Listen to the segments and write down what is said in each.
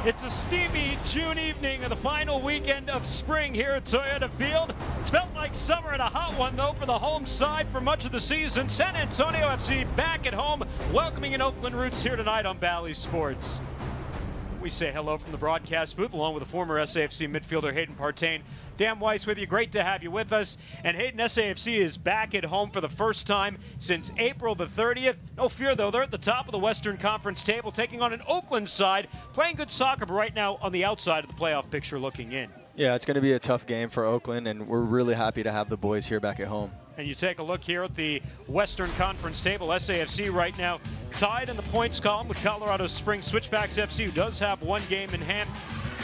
It's a steamy June evening of the final weekend of spring here at Toyota Field. It's felt like summer and a hot one, though, for the home side for much of the season. San Antonio FC back at home, welcoming in Oakland Roots here tonight on Bally Sports. We say hello from the broadcast booth, along with the former SAFC midfielder Hayden Partain. Dan Weiss with you. Great to have you with us. And Hayden, SAFC is back at home for the first time since April the 30th. No fear, though. They're at the top of the Western Conference table, taking on an Oakland side, playing good soccer, but right now on the outside of the playoff picture looking in. Yeah, it's going to be a tough game for Oakland, and we're really happy to have the boys here back at home. And you take a look here at the Western Conference table. SAFC right now tied in the points column with Colorado Springs Switchbacks FC, who does have one game in hand.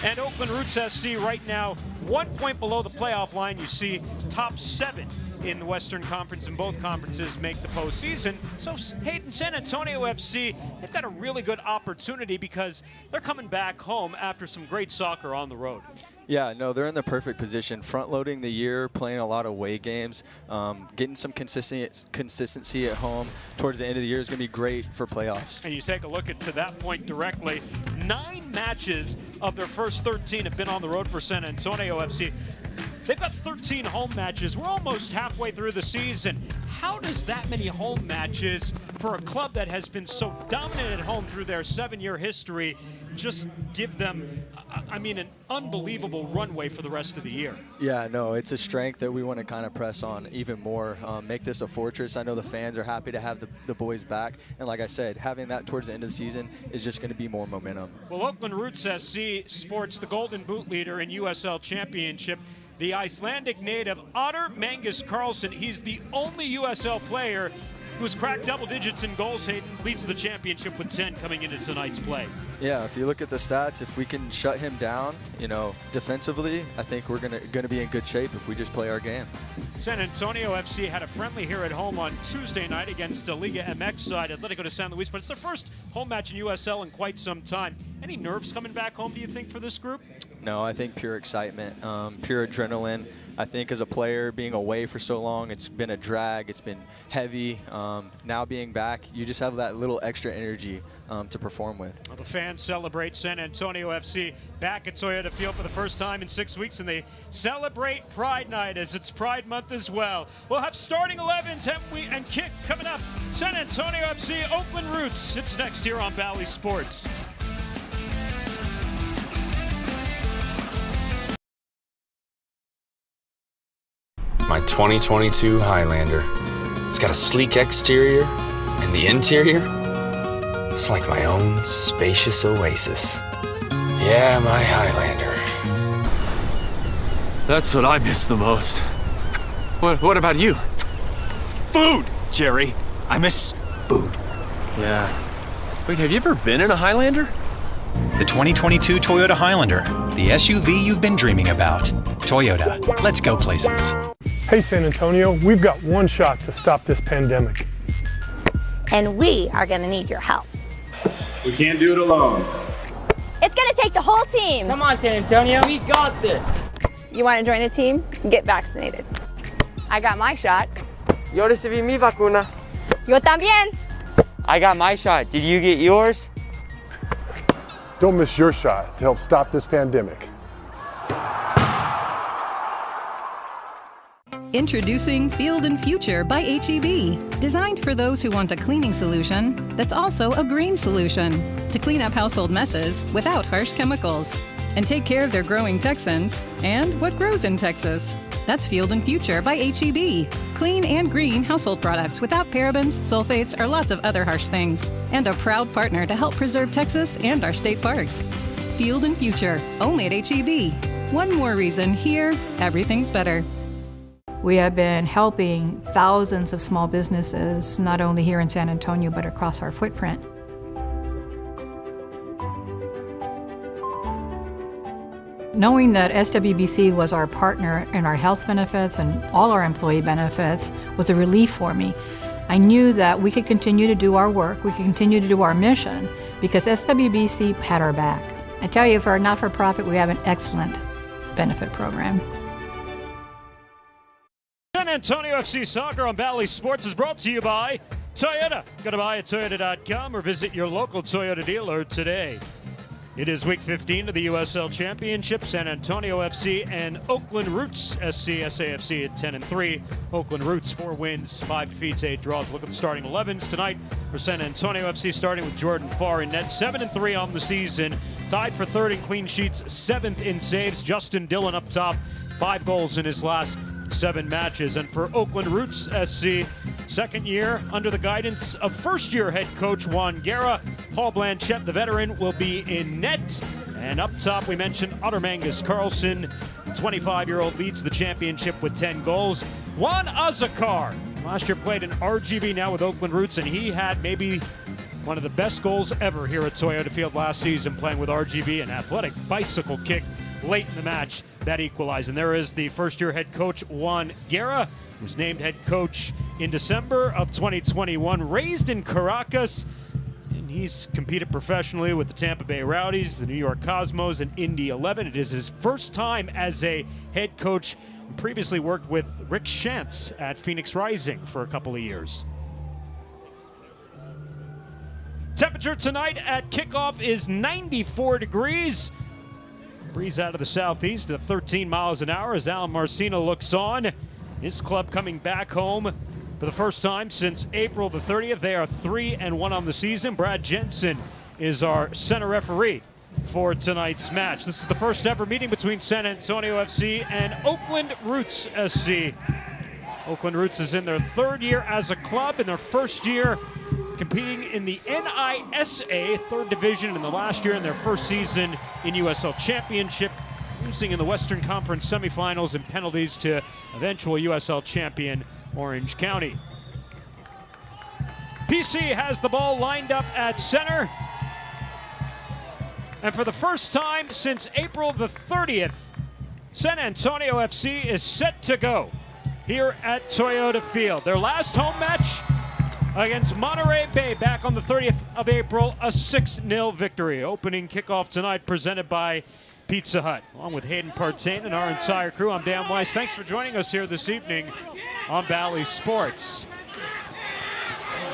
And Oakland Roots SC right now 1 point below the playoff line. You see top 7 in the Western Conference, and both conferences make the postseason. So Hayden, San Antonio FC, they've got a really good opportunity because they're coming back home after some great soccer on the road. Yeah, no, they're in the perfect position. Front-loading the year, playing a lot of away games, getting some consistency at home towards the end of the year is going to be great for playoffs. And you take a look to that point directly. 9 matches of their first 13 have been on the road for San Antonio FC. They've got 13 home matches. We're almost halfway through the season. How does that many home matches for a club that has been so dominant at home through their 7-year history just give them, an unbelievable runway for the rest of the year? Yeah, no, it's a strength that we want to kind of press on even more, make this a fortress. I know the fans are happy to have the boys back, and like I said, having that towards the end of the season is just going to be more momentum. Well, Oakland Roots SC sports the Golden Boot leader in USL Championship, the Icelandic native Otter Magnus Carlson. He's the only USL player who's cracked double digits in goals. Hayden leads the championship with 10 coming into tonight's play. Yeah, if you look at the stats, if we can shut him down, defensively, I think we're gonna be in good shape if we just play our game. San Antonio FC had a friendly here at home on Tuesday night against the Liga MX side, Atletico de San Luis, but it's their first home match in USL in quite some time. Any nerves coming back home, do you think, for this group? No, I think pure excitement, pure adrenaline. I think as a player, being away for so long, it's been a drag, it's been heavy. Now being back, you just have that little extra energy to perform with. Well, the fans celebrate San Antonio FC back at Toyota Field for the first time in 6 weeks, and they celebrate Pride Night as it's Pride Month as well. We'll have starting 11s and kick coming up. San Antonio FC, Oakland Roots. It's next here on Bally Sports. My 2022 Highlander. It's got a sleek exterior, and the interior, it's like my own spacious oasis. Yeah, my Highlander. That's what I miss the most. What about you? Food, Jerry. I miss food. Yeah. Wait, have you ever been in a Highlander? The 2022 Toyota Highlander, the SUV you've been dreaming about. Toyota, let's go places. Hey San Antonio, we've got one shot to stop this pandemic. And we are gonna need your help. We can't do it alone. It's gonna take the whole team. Come on, San Antonio, we got this. You wanna join the team? Get vaccinated. I got my shot. Yo recibí mi vacuna. Yo también. I got my shot. Did you get yours? Don't miss your shot to help stop this pandemic. Introducing Field and Future by H-E-B. Designed for those who want a cleaning solution that's also a green solution to clean up household messes without harsh chemicals and take care of their growing Texans and what grows in Texas. That's Field and Future by H-E-B. Clean and green household products without parabens, sulfates, or lots of other harsh things. And a proud partner to help preserve Texas and our state parks. Field and Future, only at H-E-B. One more reason here, everything's better. We have been helping thousands of small businesses, not only here in San Antonio, but across our footprint. Knowing that SWBC was our partner in our health benefits and all our employee benefits was a relief for me. I knew that we could continue to do our work, we could continue to do our mission, because SWBC had our back. I tell you, for a not-for-profit, we have an excellent benefit program. San Antonio FC Soccer on Valley Sports is brought to you by Toyota. Go to buyatoyota.com or visit your local Toyota dealer today. It is week 15 of the USL Championship. San Antonio FC and Oakland Roots SC, SAFC at 10-3. Oakland Roots 4 wins, 5 defeats, 8 draws. Look at the starting 11s tonight for San Antonio FC, starting with Jordan Farr in net. 7-3 on the season, tied for 3rd in clean sheets, 7th in saves. Justin Dillon up top, 5 goals in his last 7 matches. And for Oakland Roots SC, second year under the guidance of first-year head coach Juan Guerra. Paul Blanchette, the veteran, will be in net. And up top, we mentioned Ottermangus Carlson, the 25-year-old, leads the championship with 10 goals. Juan Azakar, last year played in RGV, now with Oakland Roots, and he had maybe one of the best goals ever here at Toyota Field last season, playing with RGV, an athletic bicycle kick late in the match that equalized. And there is the first-year head coach Juan Guerra, who was named head coach in December of 2021, raised in Caracas, and he's competed professionally with the Tampa Bay Rowdies, the New York Cosmos, and Indy 11. It is his first time as a head coach. He previously worked with Rick Shantz at Phoenix Rising for a couple of years. Temperature tonight at kickoff is 94 degrees. Breeze out of the southeast at 13 miles an hour as Alan Marcino looks on. His club coming back home for the first time since April the 30th. They are 3-1 on the season. Brad Jensen is our center referee for tonight's match. This is the first ever meeting between San Antonio FC and Oakland Roots SC. Oakland Roots is in their 3rd year as a club, in their 1st year competing in the NISA 3rd division, in the last year in their 1st season in USL Championship, losing in the Western Conference semifinals and penalties to eventual USL champion Orange County. PC has the ball lined up at center. And for the first time since April the 30th, San Antonio FC is set to go here at Toyota Field. Their last home match against Monterey Bay back on the 30th of April, a 6-0 victory. Opening kickoff tonight presented by Pizza Hut. Along with Hayden Partain and our entire crew, I'm Dan Weiss. Thanks for joining us here this evening on Valley Sports.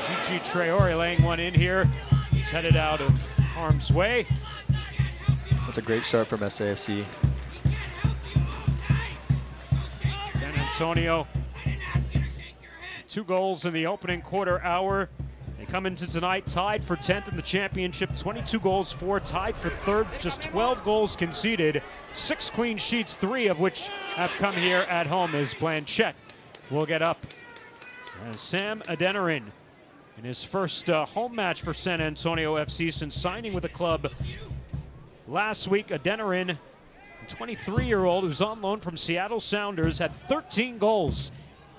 Gigi Traore laying one in here. He's headed out of harm's way. That's a great start from SAFC. San Antonio, 2 goals in the opening quarter hour. They come into tonight tied for 10th in the championship, 22 goals for, tied for 3rd, just 12 goals conceded, 6 clean sheets, 3 of which have come here at home, as Blanchette will get up. As Sam Adeniran, in his first home match for San Antonio FC since signing with the club last week. Adeniran, a 23-year-old who's on loan from Seattle Sounders, had 13 goals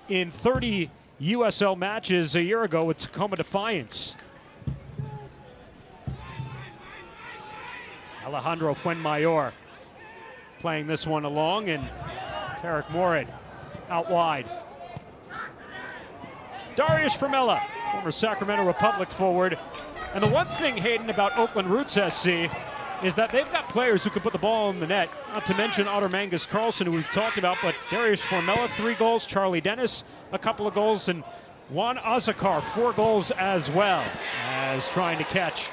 in 30 USL matches a year ago with Tacoma Defiance. Alejandro Fuenmayor playing this one along, and Tarek Morid out wide. Darius Formella, former Sacramento Republic forward. And the one thing, Hayden, about Oakland Roots SC is that they've got players who can put the ball in the net, not to mention Ottermangus Carlson, who we've talked about, but Darius Formella, 3 goals, Charlie Dennis, a couple of goals, and Juan Azakar, 4 goals as well, as trying to catch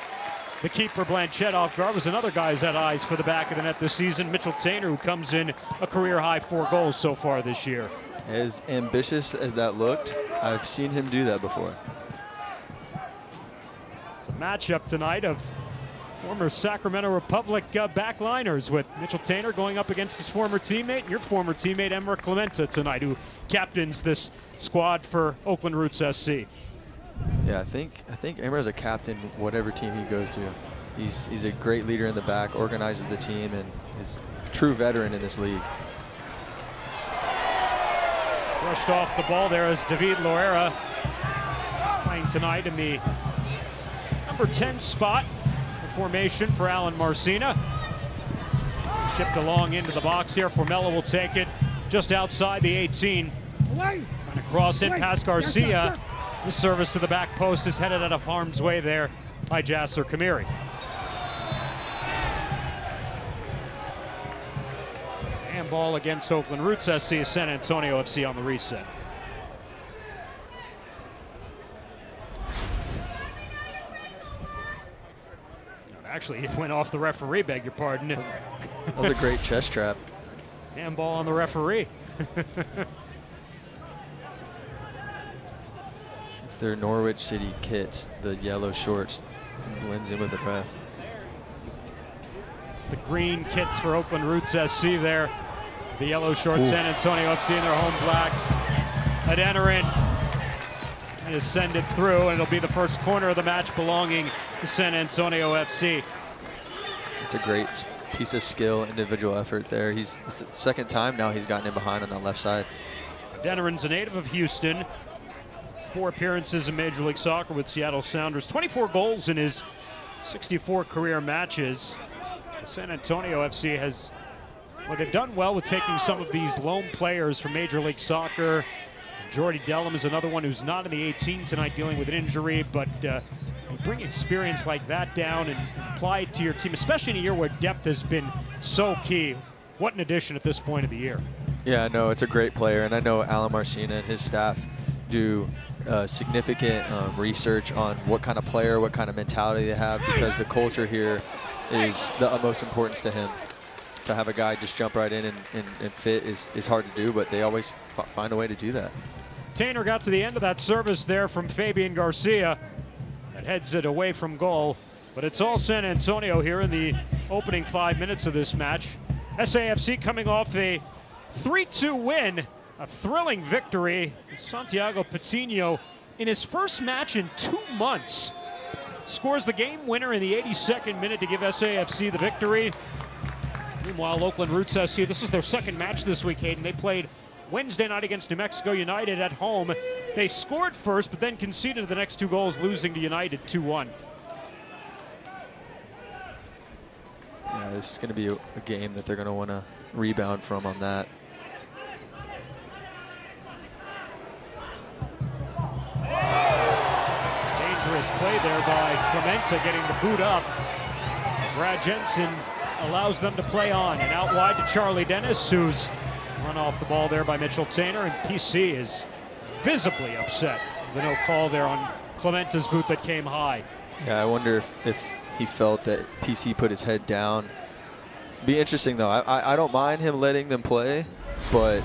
the keeper Blanchette off guard. Was another guy who's had eyes for the back of the net this season, Mitchell Tainer, who comes in a career-high 4 goals so far this year. As ambitious as that looked, I've seen him do that before. It's a matchup tonight of Former Sacramento Republic backliners with Mitchell Tainer going up against his former teammate, and your former teammate, Emmer Clementa, tonight, who captains this squad for Oakland Roots SC. Yeah, I think Emmer is a captain whatever team he goes to. He's a great leader in the back, organizes the team, and is a true veteran in this league. Brushed off the ball there as David Loera is playing tonight in the number 10 spot. Formation for Alan Marcina. Shipped along into the box here. Formella will take it just outside the 18. Trying to cross in past Garcia. The service to the back post is headed out of harm's way there by Jasser Kamiri. Handball against Oakland Roots SC, San Antonio FC on the reset. Actually, it went off the referee, beg your pardon. That was a great chest trap. Handball on the referee. It's their Norwich City kits, the yellow shorts. Blends in with the ref. It's the green kits for Oakland Roots SC there. The yellow shorts, San Antonio FC in their home blacks. Adeniran is send it through, and it'll be the first corner of the match belonging to San Antonio FC. It's a great piece of skill, individual effort there. It's the second time now he's gotten in behind on that left side. Adeniran's a native of Houston. 4 appearances in Major League Soccer with Seattle Sounders. 24 goals in his 64 career matches. San Antonio FC has, well, they've done well with taking some of these loan players from Major League Soccer. Jordy Dellum is another one who's not in the 18 tonight, dealing with an injury, but bring experience like that down and apply it to your team, especially in a year where depth has been so key. What an addition at this point of the year. Yeah, no, it's a great player, and I know Alan Marcina and his staff do significant research on what kind of player, what kind of mentality they have, because the culture here is the utmost importance to him. To have a guy just jump right in and fit is hard to do, but they always find a way to do that. Tainer got to the end of that service there from Fabian Garcia. That heads it away from goal. But it's all San Antonio here in the opening 5 minutes of this match. SAFC coming off a 3-2 win, a thrilling victory. Santiago Patino, in his first match in 2 months, scores the game winner in the 82nd minute to give SAFC the victory. Meanwhile, Oakland Roots SC, this is their second match this week, Hayden. They played Wednesday night against New Mexico United at home. They scored first, but then conceded the next 2 goals, losing to United 2-1. Yeah, this is going to be a game that they're going to want to rebound from on that. Dangerous play there by Clementa, getting the boot up. Brad Jensen allows them to play on, and out wide to Charlie Dennis, who's run off the ball there by Mitchell Tainer, and PC is visibly upset. The no call there on Clementa's boot that came high. Yeah, I wonder if he felt that PC put his head down. Be interesting though. I don't mind him letting them play, but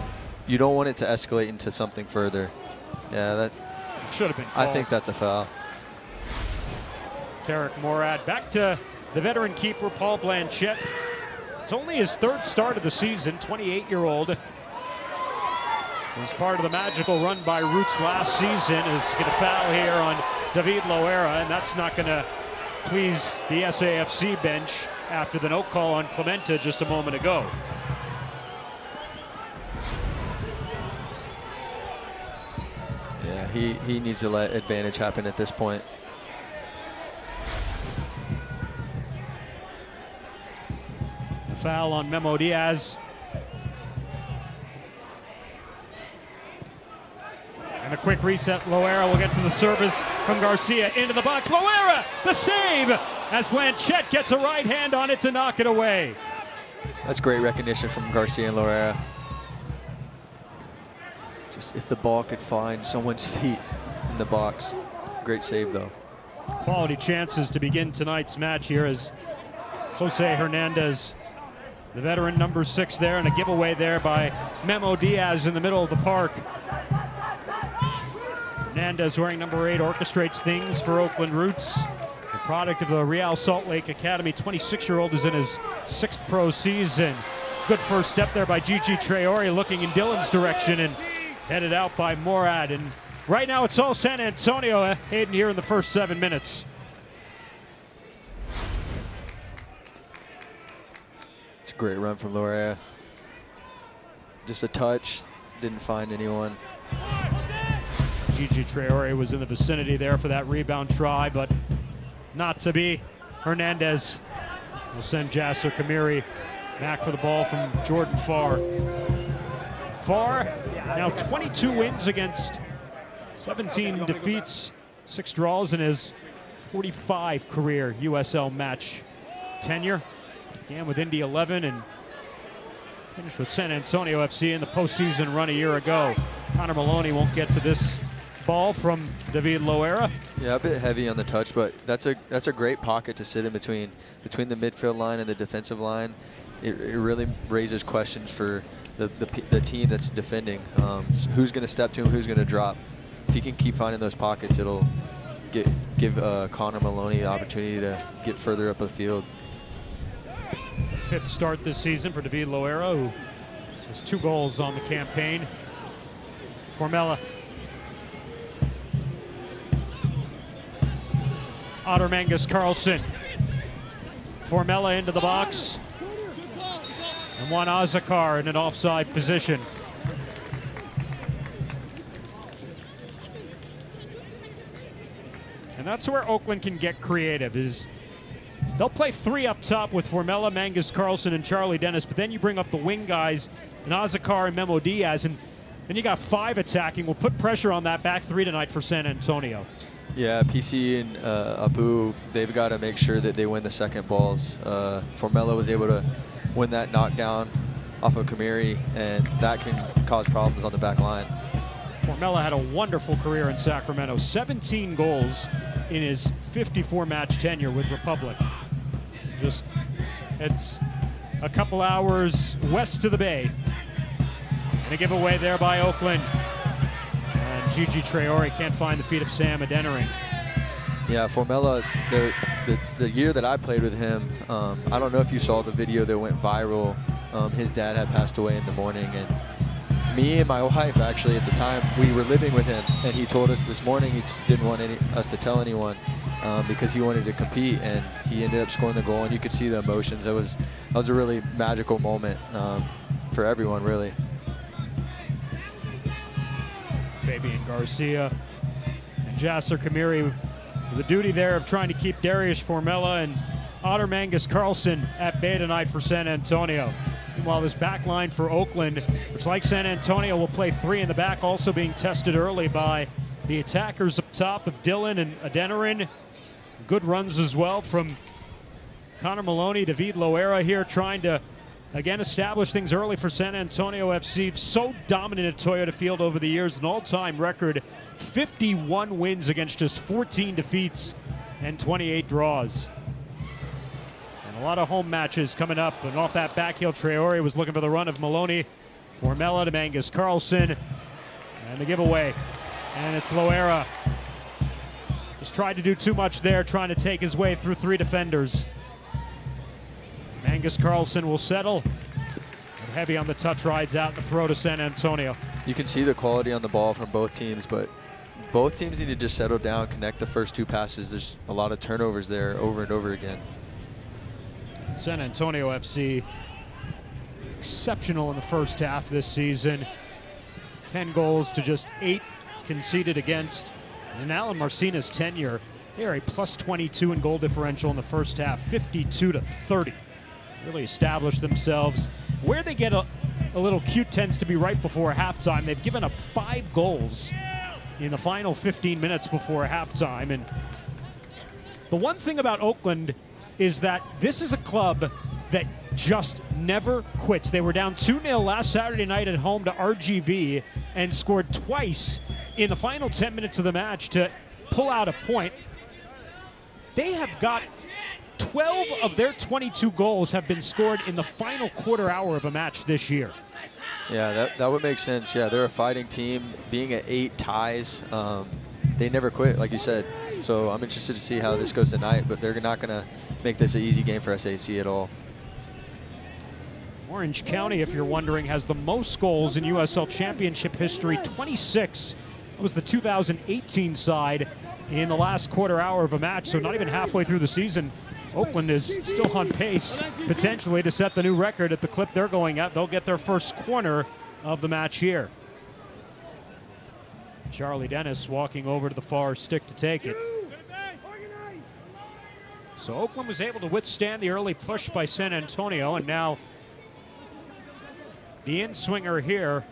you don't want it to escalate into something further. Yeah, that should have been called. I think that's a foul. Tarek Morad back to the veteran keeper, Paul Blanchette. It's only his 3rd start of the season, 28-year-old. As part of the magical run by Roots last season, is going to foul here on David Loera, and that's not going to please the SAFC bench after the no call on Clementa just a moment ago. Yeah, he needs to let advantage happen at this point. A foul on Memo Diaz. And a quick reset. Loera will get to the service from Garcia into the box. Loera, the save, as Blanchette gets a right hand on it to knock it away. That's great recognition from Garcia and Loera. Just if the ball could find someone's feet in the box. Great save, though. Quality chances to begin tonight's match here as Jose Hernandez, the veteran, number 6 there, and a giveaway there by Memo Diaz in the middle of the park. Hernandez, wearing number 8, orchestrates things for Oakland Roots. The product of the Real Salt Lake Academy, 26-year-old is in his 6th pro season. Good first step there by Gigi Traore, looking in Dylan's direction and headed out by Morad. And right now it's all San Antonio, Hayden, here in the first 7 minutes. It's a great run from Lorea. Just a touch, didn't find anyone. Gigi Traore was in the vicinity there for that rebound try, but not to be. Hernandez will send Jasser Kamiri back for the ball from Jordan Farr. Farr now 22 wins against 17 defeats, 6 draws in his 45 career USL match tenure. Began with Indy 11 and finished with San Antonio FC in the postseason run a year ago. Connor Maloney won't get to this ball from David Loera. Yeah, a bit heavy on the touch, but that's a great pocket to sit in between the midfield line and the defensive line. It really raises questions for the team that's defending. Who's going to step to him? Who's going to drop? If he can keep finding those pockets, it'll give Connor Maloney the opportunity to get further up the field. 5th start this season for David Loera, who has 2 goals on the campaign. Formella. Otter Mangus Carlson. Formella into the box. And Juan Azakar in an offside position. And that's where Oakland can get creative, is they'll play 3 up top with Formella, Mangus Carlson, and Charlie Dennis, but then you bring up the wing guys, and Azakar and Memo Diaz, and then you got 5 attacking. We'll put pressure on that back 3 tonight for San Antonio. Yeah, PC and Abu, they've got to make sure that they win the second balls. Formella was able to win that knockdown off of Kamiri, and that can cause problems on the back line. Formella had a wonderful career in Sacramento, 17 goals in his 54-match tenure with Republic. Just, it's a couple hours west of the bay. And a giveaway there by Oakland. And Gigi Traore can't find the feet of Sam Adeniran. Yeah, Formella, the year that I played with him, I don't know if you saw the video that went viral. His dad had passed away in the morning, and me and my wife, actually, at the time, we were living with him, and he told us this morning he didn't want us to tell anyone because he wanted to compete, and he ended up scoring the goal, and you could see the emotions. That was a really magical moment for everyone, really. Fabian Garcia and Jasser Kamiri with the duty there of trying to keep Darius Formella and Otter Mangus Carlson at bay tonight for San Antonio. Meanwhile, this back line for Oakland, which like San Antonio will play 3 in the back, also being tested early by the attackers up top of Dylan and Adeniran. Good runs as well from Connor Maloney, David Loera here trying to, again, establish things early for San Antonio FC. So dominant at Toyota Field over the years, an all-time record, 51 wins against just 14 defeats and 28 draws. A lot of home matches coming up, and off that back heel, Traore was looking for the run of Maloney. Formella to Mangus Carlson, and the giveaway. And it's Loera. Just tried to do too much there, trying to take his way through 3 defenders. Mangus Carlson will settle. And heavy on the touch, rides out the throw to San Antonio. You can see the quality on the ball from both teams, but both teams need to just settle down, connect the first 2 passes. There's a lot of turnovers there over and over again. San Antonio FC, exceptional in the first half this season. 10 goals to just 8 conceded against. In Alan Marcina's tenure, they are a plus 22 in goal differential in the first half, 52-30. Really established themselves. Where they get a little cute tends to be right before halftime. They've given up 5 goals in the final 15 minutes before halftime. And the one thing about Oakland is that this is a club that just never quits. They were down 2-0 last Saturday night at home to RGV and scored twice in the final 10 minutes of the match to pull out a point. They have got 12 of their 22 goals have been scored in the final quarter hour of a match this year. Yeah, that would make sense. Yeah, they're a fighting team. Being at 8 ties, they never quit, like you said. So I'm interested to see how this goes tonight, but they're not going to make this an easy game for SAC at all. Orange County, if you're wondering, has the most goals in USL Championship history, 26. It was the 2018 side in the last quarter hour of a match, so not even halfway through the season. Oakland is still on pace, potentially, to set the new record at the clip they're going at. They'll get their first corner of the match here. Charlie Dennis walking over to the far stick to take it. So Oakland was able to withstand the early push by San Antonio, and now the in-swinger here.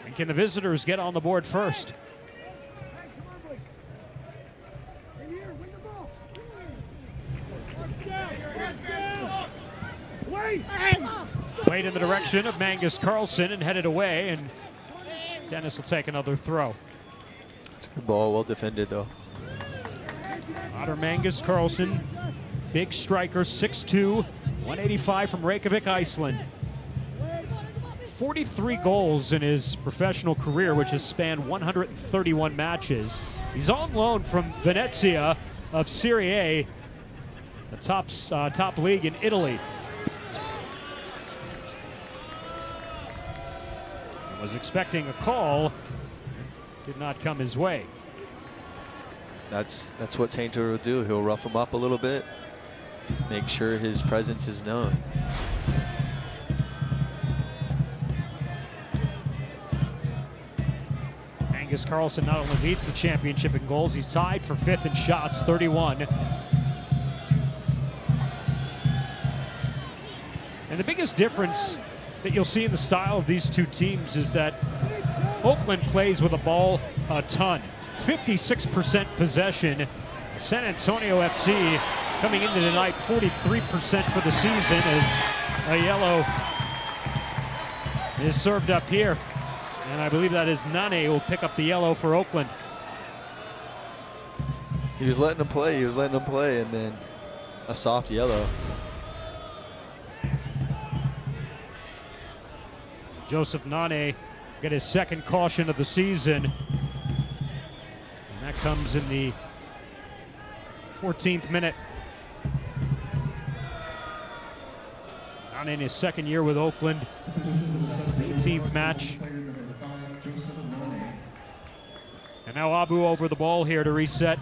And can the visitors get on the board first? Played in the direction of Mangus Carlson and headed away, and Dennis will take another throw. It's a good ball, well defended though. Otter Mangus Carlson, big striker, 6'2", 185 from Reykjavik, Iceland. 43 goals in his professional career, which has spanned 131 matches. He's on loan from Venezia of Serie A, the top league in Italy. Was expecting a call, did not come his way. That's what Tainter will do. He'll rough him up a little bit, make sure his presence is known. Mangus Carlson not only leads the championship in goals, he's tied for 5th in shots, 31. And the biggest difference that you'll see in the style of these two teams is that Oakland plays with a ball a ton. 56% possession. San Antonio FC coming into tonight 43% for the season as a yellow is served up here. And I believe that is Nane who will pick up the yellow for Oakland. He was letting him play, and then a soft yellow. Joseph Nane get his second caution of the season. And that comes in the 14th minute. Nane in his second year with Oakland. 18th match. And now Abu over the ball here to reset.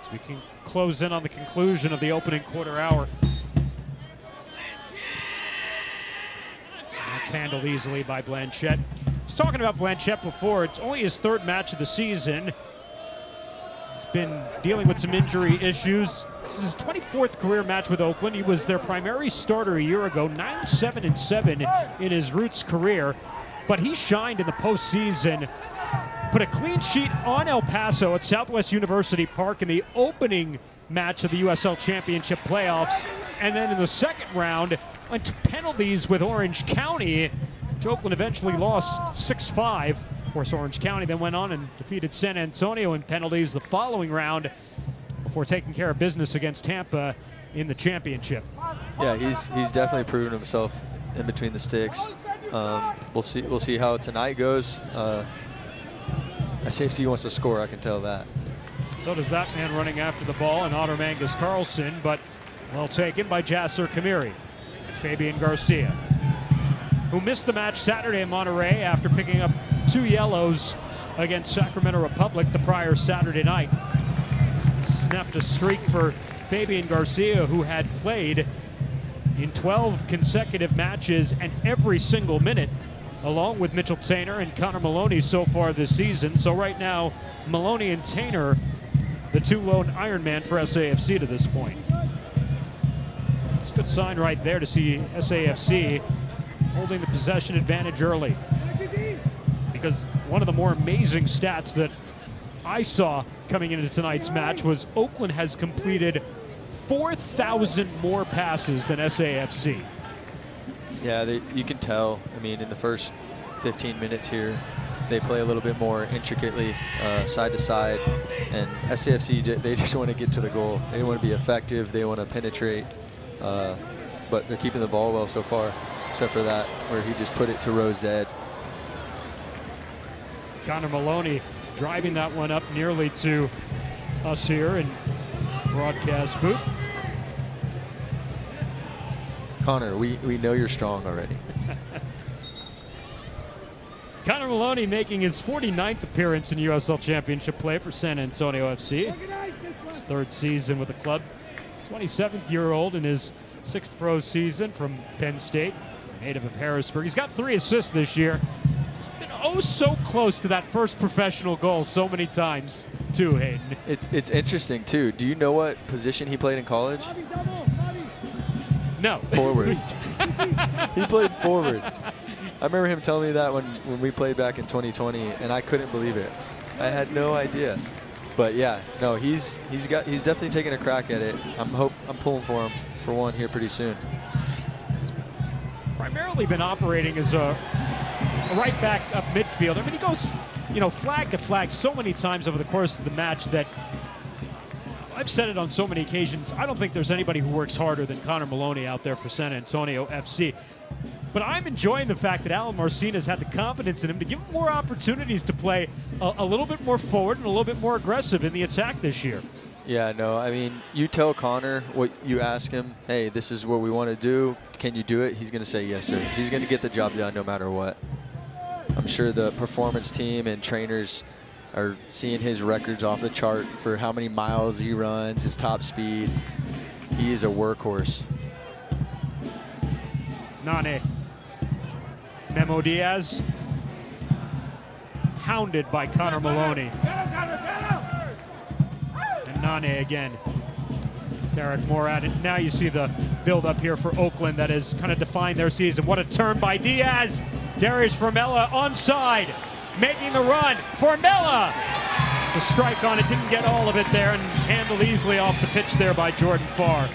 So we can close in on the conclusion of the opening quarter hour. That's handled easily by Blanchette. I was talking about Blanchette before. It's only his 3rd match of the season. He's been dealing with some injury issues. This is his 24th career match with Oakland. He was their primary starter a year ago, 9-7-7 in his Roots career. But he shined in the postseason. Put a clean sheet on El Paso at Southwest University Park in the opening match of the USL Championship playoffs. And then in the second round, went to penalties with Orange County, which Oakland eventually lost 6-5. Of course, Orange County then went on and defeated San Antonio in penalties the following round before taking care of business against Tampa in the championship. Yeah, he's definitely proven himself in between the sticks. We'll see how tonight goes. SAFC wants to score, I can tell that. So does that man running after the ball, and Otter Mangus Carlson, but well taken by Jasser Kamiri. Fabian Garcia, who missed the match Saturday in Monterey after picking up 2 yellows against Sacramento Republic the prior Saturday night. Snapped a streak for Fabian Garcia, who had played in 12 consecutive matches and every single minute, along with Mitchell Tainer and Connor Maloney so far this season. So right now, Maloney and Tainer, the 2 lone Ironman for SAFC to this point. Good sign right there to see SAFC holding the possession advantage early. Because one of the more amazing stats that I saw coming into tonight's match was Oakland has completed 4,000 more passes than SAFC. Yeah, you can tell. I mean, in the first 15 minutes here, they play a little bit more intricately, side to side. And SAFC, they just want to get to the goal. They want to be effective. They want to penetrate. But they're keeping the ball well so far, except for that where he just put it to Rosed. Connor Maloney driving that one up nearly to us here in broadcast booth. Connor, we know you're strong already. Connor Maloney making his 49th appearance in USL Championship play for San Antonio FC. His 3rd season with the club. 27-year-old in his 6th pro season from Penn State, native of Harrisburg. He's got 3 assists this year. He's been oh so close to that first professional goal so many times too, Hayden. It's interesting too. Do you know what position he played in college? No. Forward. He played forward. I remember him telling me that when we played back in 2020, and I couldn't believe it. I had no idea. But yeah, no, he's definitely taking a crack at it. I'm pulling for him for one here pretty soon. Primarily been operating as a right back up midfield. I mean, he goes, flag to flag so many times over the course of the match that I've said it on so many occasions. I don't think there's anybody who works harder than Connor Maloney out there for San Antonio FC. But I'm enjoying the fact that Alan Marcina's had the confidence in him to give him more opportunities to play a little bit more forward and a little bit more aggressive in the attack this year. Yeah, no, I mean, you tell Connor what you ask him, hey, this is what we want to do. Can you do it? He's going to say yes, sir. He's going to get the job done no matter what. I'm sure the performance team and trainers are seeing his records off the chart for how many miles he runs, his top speed. He is a workhorse. Nane. Memo Diaz. Hounded by Connor Maloney. And Nane again. Tarek Moore at it. Now you see the build up here for Oakland that has kind of defined their season. What a turn by Diaz. Darius Formella onside. Making the run. Formella. It's a strike on it. Didn't get all of it there and handled easily off the pitch there by Jordan Farr.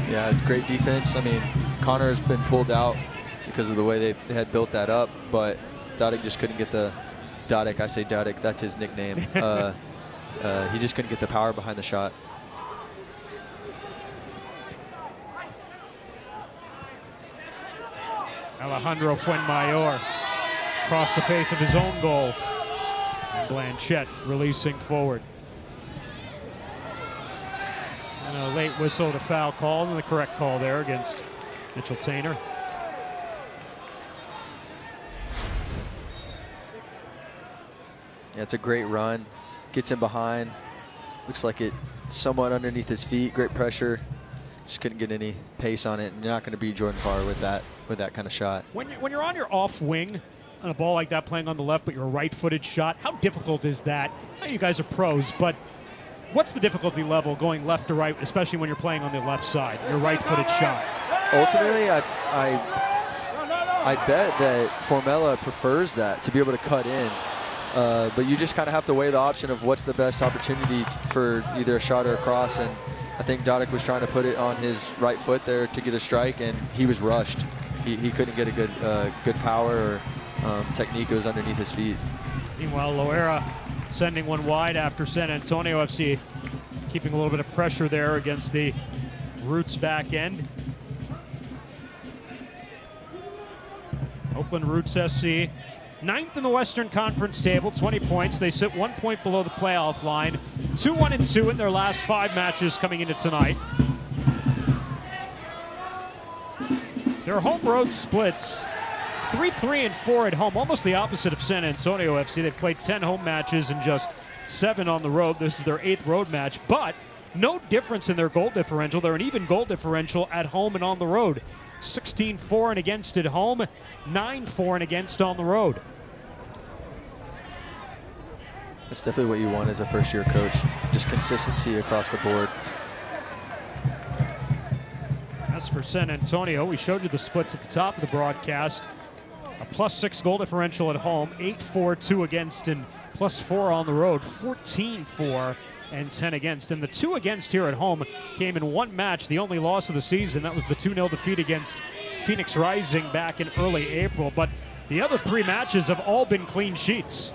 Yeah, it's great defense. I mean, Connor has been pulled out because of the way they had built that up, but Dodic just couldn't get the Dodic. I say Dodic, that's his nickname. He just couldn't get the power behind the shot. Alejandro Fuenmayor across the face of his own goal. And Blanchette releasing forward. And a late whistle to foul call, and the correct call there against Mitchell Tainer. Yeah, it's a great run. Gets in behind. Looks like it somewhat underneath his feet. Great pressure. Just couldn't get any pace on it. And you're not going to beat Jordan Farr with that kind of shot. When you're on your off wing on a ball like that playing on the left, but you're a right-footed shot, how difficult is that? I know you guys are pros, but what's the difficulty level going left to right, especially when you're playing on the left side, your right-footed shot? Ultimately, I bet that Formella prefers that, to be able to cut in. But you just kind of have to weigh the option of what's the best opportunity for either a shot or a cross. And I think Dodic was trying to put it on his right foot there to get a strike, and he was rushed. He couldn't get a good power or technique. It was underneath his feet. Meanwhile, Loera sending one wide after San Antonio FC keeping a little bit of pressure there against the Roots back end. Oakland Roots SC, 9th in the Western Conference table, 20 points. They sit 1 point below the playoff line. 2-1-2 in their last 5 matches coming into tonight. Their home road splits 3-3-4 at home, almost the opposite of San Antonio FC. They've played 10 home matches and just 7 on the road. This is their 8th road match, but no difference in their goal differential. They're an even goal differential at home and on the road. 16-4 and against at home, 9-4 and against on the road. That's definitely what you want as a first-year coach, just consistency across the board. As for San Antonio, we showed you the splits at the top of the broadcast. A +6 goal differential at home, 8-4-2 against, and +4 on the road, 14-4 and 10 against. And the 2 against here at home came in one match, the only loss of the season. That was the 2-0 defeat against Phoenix Rising back in early April. But the other 3 matches have all been clean sheets.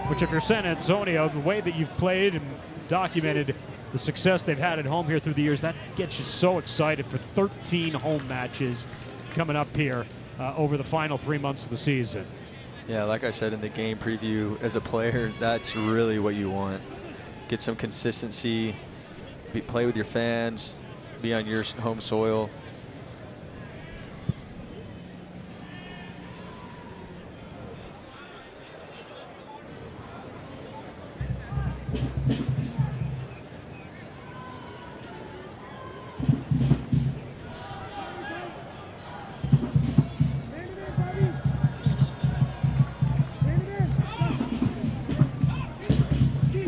Which, if you're San Antonio, the way that you've played and documented the success they've had at home here through the years, that gets you so excited for 13 home matches coming up here over the final 3 months of the season. Yeah, like I said in the game preview, as a player, that's really what you want. Get some consistency, play with your fans, be on your home soil.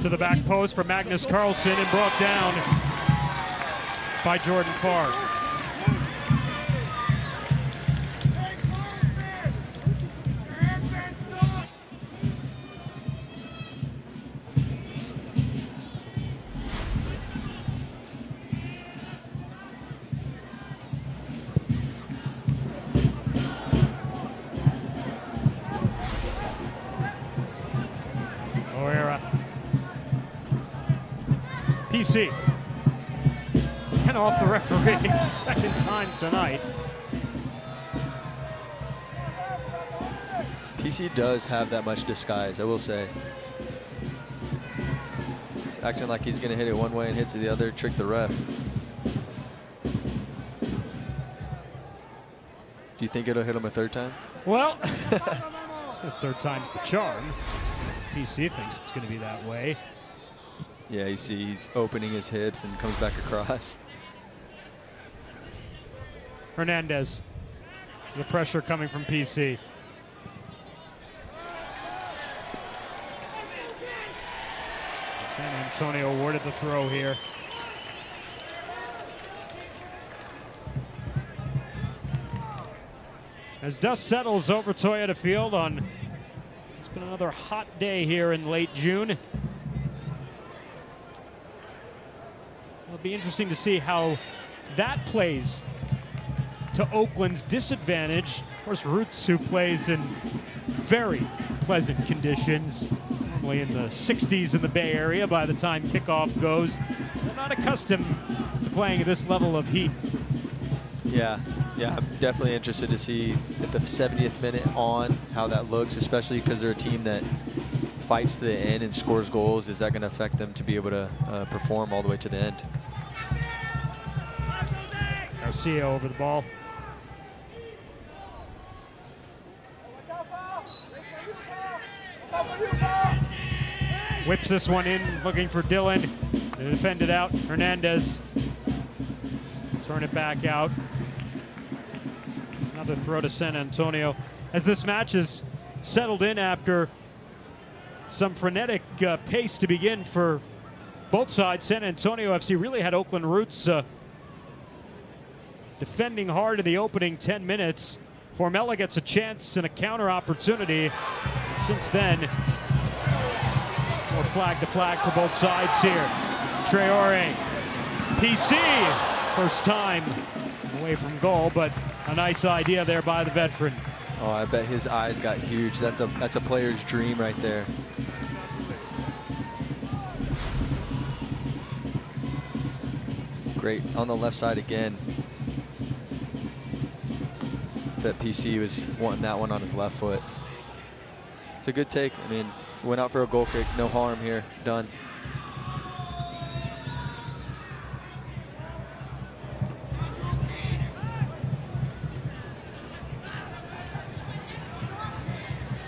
To the back post for Magnus Carlsen and brought down by Jordan Farr. PC. And off the referee the second time tonight. PC does have that much disguise, I will say. He's acting like he's going to hit it one way and hits it the other, trick the ref. Do you think it'll hit him a third time? Well, third time's the charm. PC thinks it's going to be that way. Yeah, you see he's opening his hips and comes back across. Hernandez, the pressure coming from PC. San Antonio awarded the throw here. As dust settles over Toyota Field on, it's been another hot day here in late June. It'll be interesting to see how that plays to Oakland's disadvantage. Of course, Roots, who plays in very pleasant conditions, normally in the 60s in the Bay Area by the time kickoff goes. They're not accustomed to playing at this level of heat. Yeah, I'm definitely interested to see at the 70th minute on how that looks, especially because they're a team that fights to the end and scores goals. Is that going to affect them to be able to perform all the way to the end? Garcia over the ball. Whips this one in, looking for Dillon. They defend it out. Hernandez. Turn it back out. Another throw to San Antonio. As this match is settled in after some frenetic pace to begin for both sides, San Antonio FC really had Oakland Roots defending hard in the opening 10 minutes. Formella gets a chance and a counter opportunity. And since then, more flag to flag for both sides here. Traore, PC, first time away from goal, but a nice idea there by the veteran. Oh, I bet his eyes got huge. That's a player's dream right there. Great on the left side again. Bet PC was wanting that one on his left foot. It's a good take. I mean, went out for a goal kick. No harm here. Done.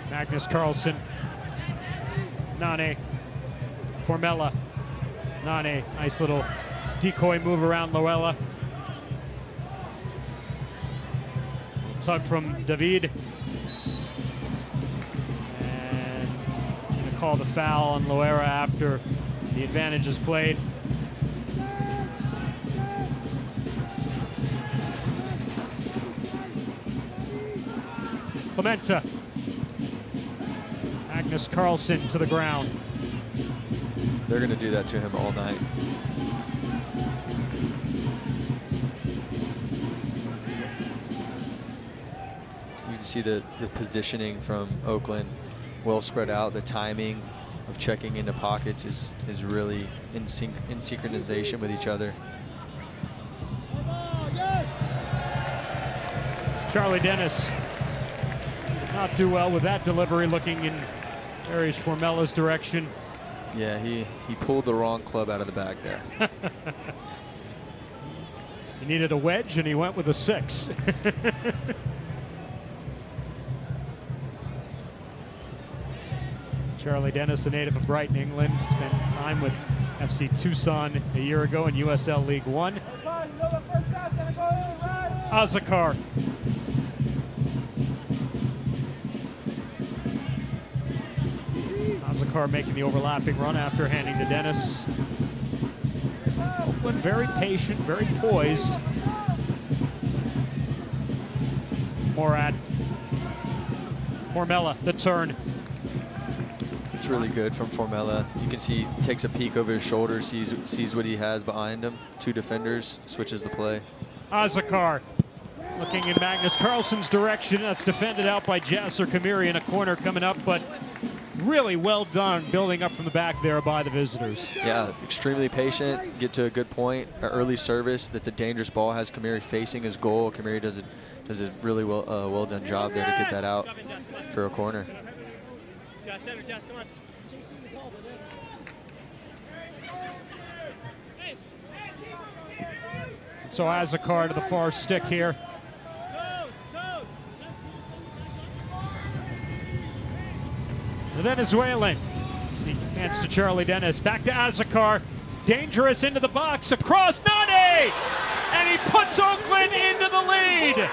Magnus Carlsen. Nane. Formella. Nane. Nice little decoy move around Loella. Tug from David. And going to call the foul on Loera after the advantage is played. Clementa. Magnus Carlsen to the ground. They're going to do that to him all night. You can see the positioning from Oakland, well spread out. The timing of checking into pockets is really in synchronization with each other. Charlie Dennis Not do well with that delivery, looking in Arias Formella's direction. Yeah, he pulled the wrong club out of the bag there. He needed a wedge, and he went with a 6. Charlie Dennis, the native of Brighton, England, spent time with FC Tucson a year ago in USL League One. Azakar. Azakar making the overlapping run after handing to Dennis. Oakland very patient, very poised. Morad. Formella, the turn. It's really good from Formella. You can see he takes a peek over his shoulder, sees what he has behind him. 2 defenders, switches the play. Azakar looking in Magnus Carlsen's direction. That's defended out by Jasser Kamiri in a corner coming up, but really well done building up from the back there by the visitors. Yeah, extremely patient, get to a good point. An early service that's a dangerous ball, has Kamiri facing his goal. Kamiri does a really well done job there to get that out for a corner. Come on. So Azakar to the far stick here. The Venezuelan. He hands to Charlie Dennis. Back to Azakar. Dangerous into the box. Across Nane! And he puts Oakland into the lead.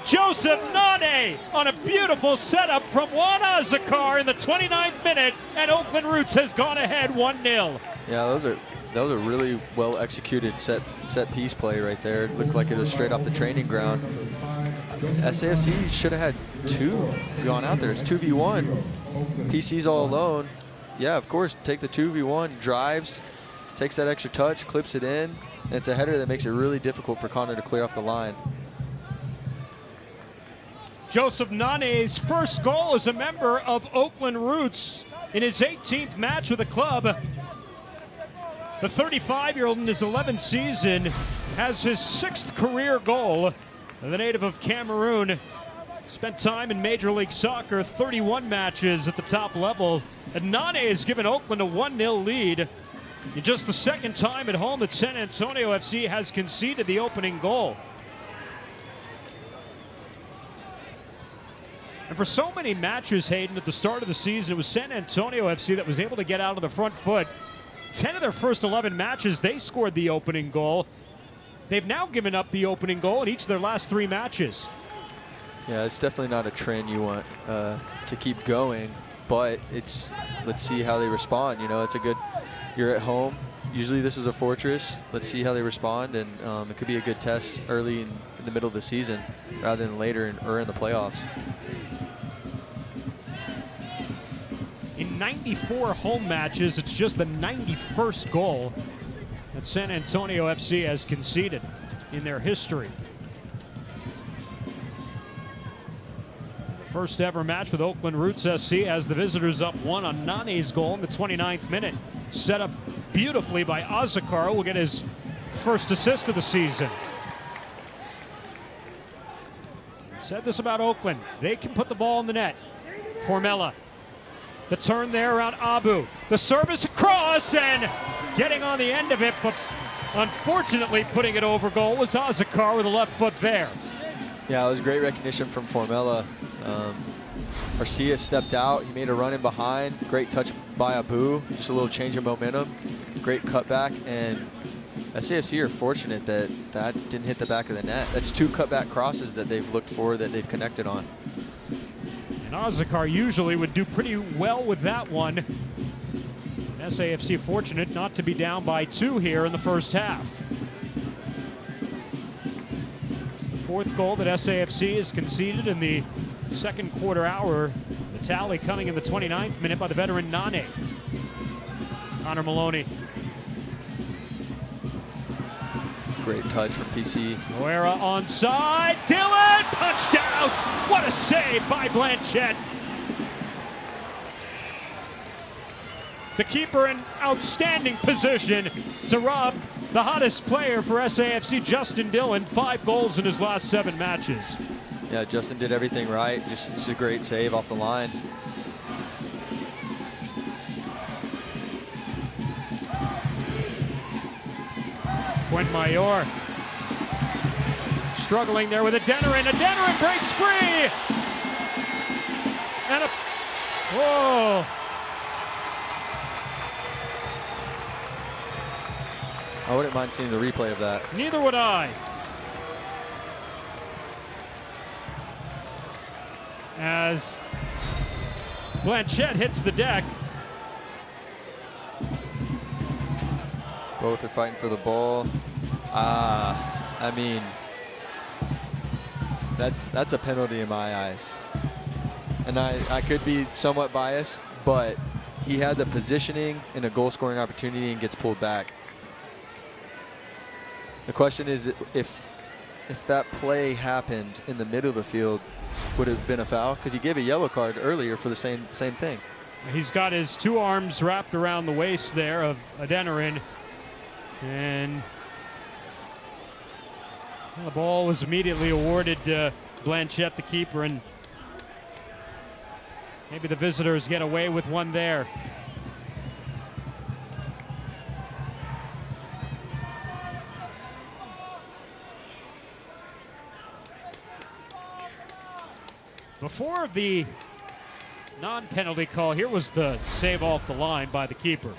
Joseph Nane on a beautiful setup from Juan Azakar in the 29th minute. And Oakland Roots has gone ahead 1-0. Yeah, that was a really well executed set piece play right there. It looked like it was straight off the training ground. SAFC should have had 2 gone out there. It's 2v1. PC's all alone. Yeah, of course, take the 2v1, drives, takes that extra touch, clips it in, and it's a header that makes it really difficult for Connor to clear off the line. Joseph Nane's first goal as a member of Oakland Roots in his 18th match with the club. The 35-year-old in his 11th season has his 6th career goal. The native of Cameroon spent time in Major League Soccer, 31 matches at the top level. And Nane has given Oakland a 1-0 lead. In just the 2nd time at home that San Antonio FC has conceded the opening goal. And for so many matches, Hayden, at the start of the season, it was San Antonio FC that was able to get out on the front foot. 10 of their first 11 matches, they scored the opening goal. They've now given up the opening goal in each of their last 3 matches. Yeah, it's definitely not a trend you want to keep going, but let's see how they respond. You know, it's a good, you're at home. Usually this is a fortress. Let's see how they respond, and it could be a good test early in the middle of the season rather than later or in the playoffs. In 94 home matches, it's just the 91st goal that San Antonio FC has conceded in their history. First ever match with Oakland Roots SC as the visitors up 1 on Nane's goal in the 29th minute. Set up beautifully by Azakar, will get his first assist of the season. Said this about Oakland. They can put the ball in the net. Formella. The turn there around Abu. The service across and getting on the end of it, but unfortunately putting it over goal was Azakar with a left foot there. Yeah, it was great recognition from Formella. Garcia stepped out. He made a run in behind. Great touch by Abu. Just a little change of momentum. Great cutback. And SAFC are fortunate that that didn't hit the back of the net. That's 2 cutback crosses that they've looked for, that they've connected on. And Azakar usually would do pretty well with that one. SAFC fortunate not to be down by 2 here in the first half. It's the 4th goal that SAFC has conceded in the 2nd quarter hour. The tally coming in the 29th minute by the veteran Nane. Connor Maloney. Great touch from PC. Moera onside. Dylan punched out. What a save by Blanchett. The keeper in outstanding position to rob the hottest player for SAFC, Justin Dillon. 5 goals in his last 7 matches. Yeah, Justin did everything right. Just a great save off the line. Fuenmayor struggling there with Adeniran. Adeniran breaks free. And whoa. I wouldn't mind seeing the replay of that. Neither would I. As Blanchette hits the deck. Both are fighting for the ball. I mean, that's a penalty in my eyes. And I could be somewhat biased, but he had the positioning and a goal-scoring opportunity and gets pulled back. The question is if that play happened in the middle of the field, would it have been a foul? Because he gave a yellow card earlier for the same thing. He's got his 2 arms wrapped around the waist there of Adeniran. And the ball was immediately awarded to Blanchette, the keeper, and maybe the visitors get away with one there. Before the non-penalty call, here was the save off the line by the keeper.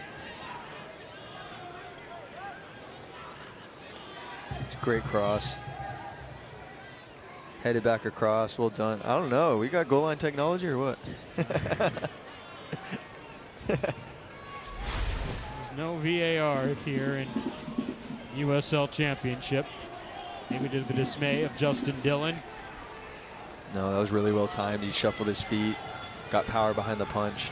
It's a great cross. Headed back across, well done. I don't know, we got goal line technology or what? There's no VAR here in USL Championship. Maybe to the dismay of Justin Dillon. No, that was really well timed. He shuffled his feet, got power behind the punch.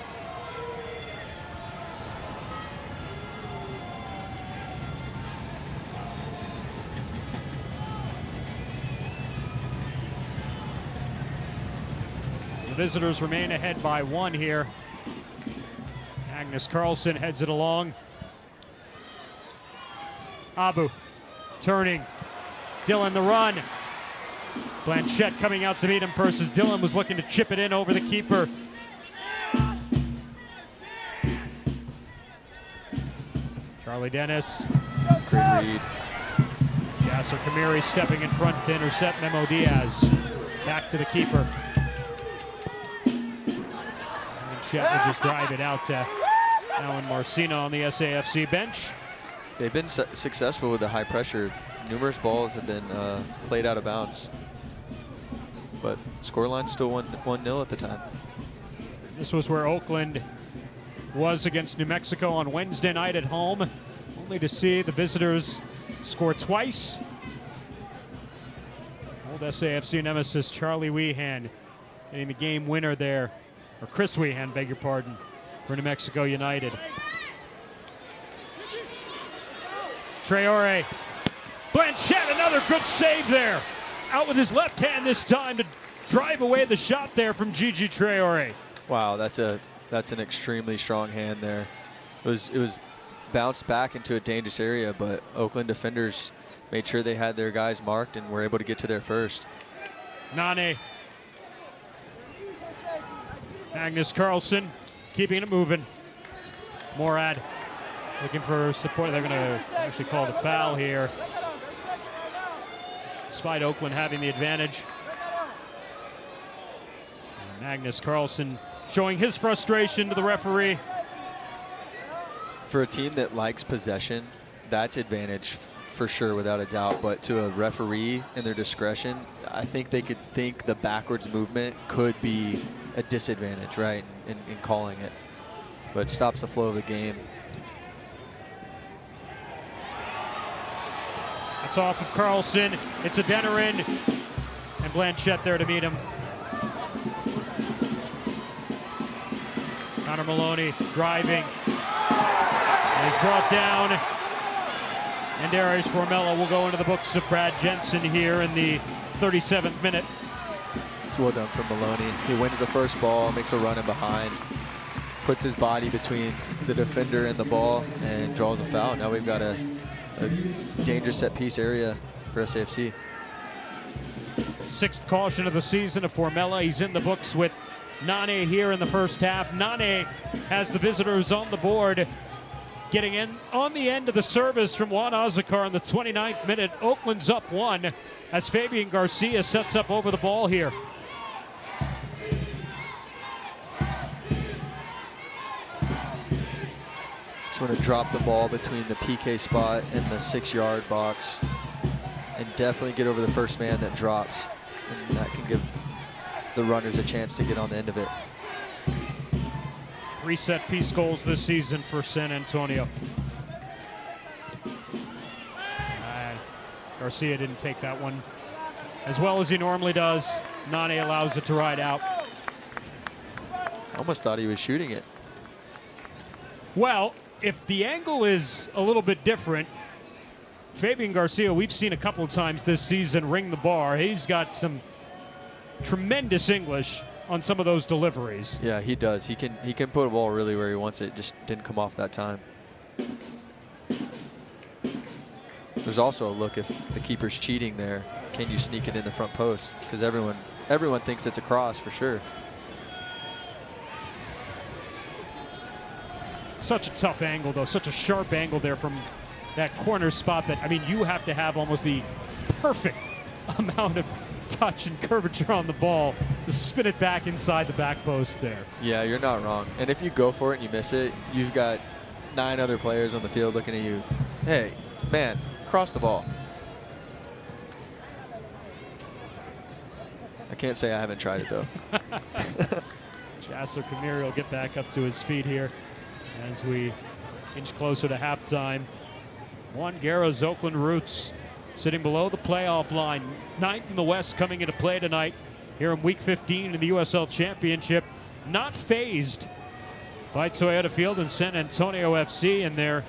So the visitors remain ahead by 1 here. Magnus Carlsen heads it along. Abu turning. Dillon the run. Blanchette coming out to meet him first as Dillon was looking to chip it in over the keeper. Charlie Dennis. Great read. Yasser Kamiri stepping in front to intercept Memo Diaz. Back to the keeper. Blanchette will just drive it out to Alan Marcina on the SAFC bench. They've been successful with the high pressure. Numerous balls have been played out of bounds. But scoreline still 1-0 at the time. This was where Oakland was against New Mexico on Wednesday night at home, only to see the visitors score twice. Old SAFC nemesis Charlie Weehan getting the game winner there, or Chris Weehan, beg your pardon, for New Mexico United. Traore. Blanchette, another good save there. Out with his left hand this time to drive away the shot there from Gigi Traore. Wow, that's an extremely strong hand there. It was bounced back into a dangerous area, but Oakland defenders made sure they had their guys marked and were able to get to there first. Nane. Magnus Carlsen keeping it moving. Morad looking for support. They're going to actually call the foul here, despite Oakland having the advantage. And Magnus Carlsen showing his frustration to the referee. For a team that likes possession, that's advantage for sure, without a doubt. But to a referee and their discretion, I think they could think the backwards movement could be a disadvantage, right, in calling it. But it stops the flow of the game. It's off of Carlsen. It's Adeniran and Blanchette there to meet him. Connor Maloney driving. He's brought down. And Darius Formella will go into the books of Brad Jensen here in the 37th minute. It's well done from Maloney. He wins the first ball, makes a run in behind, puts his body between the defender and the ball, and draws a foul. Now we've got a dangerous set piece area for SAFC. Sixth caution of the season of Formella. He's in the books with Nane here in the first half. Nane has the visitors on the board. Getting in on the end of the service from Juan Azakar in the 29th minute. Oakland's up 1 as Fabian Garcia sets up over the ball here. Just want to drop the ball between the PK spot and the 6-yard box and definitely get over the first man that drops. And that can give the runners a chance to get on the end of it. 3 set-piece goals this season for San Antonio. Garcia didn't take that one as well as he normally does. Nane allows it to ride out. Almost thought he was shooting it. Well, if the angle is a little bit different, Fabian Garcia, we've seen a couple of times this season ring the bar. He's got some tremendous English on some of those deliveries. Yeah, he does. He can put a ball really where he wants it. Just didn't come off that time. There's also a look if the keeper's cheating there. Can you sneak it in the front post? Because everyone thinks it's a cross for sure. Such a tough angle, though. Such a sharp angle there from that corner spot that, I mean, you have to have almost the perfect amount of touch and curvature on the ball to spin it back inside the back post there. Yeah, you're not wrong. And if you go for it and you miss it, you've got 9 other players on the field looking at you. Hey, man, cross the ball. I can't say I haven't tried it, though. Jasser Kamiri will get back up to his feet here as we inch closer to halftime. Juan Guerra's Oakland roots sitting below the playoff line. 9th in the West coming into play tonight here in Week 15 in the USL Championship. Not phased by Toyota Field and San Antonio FC and their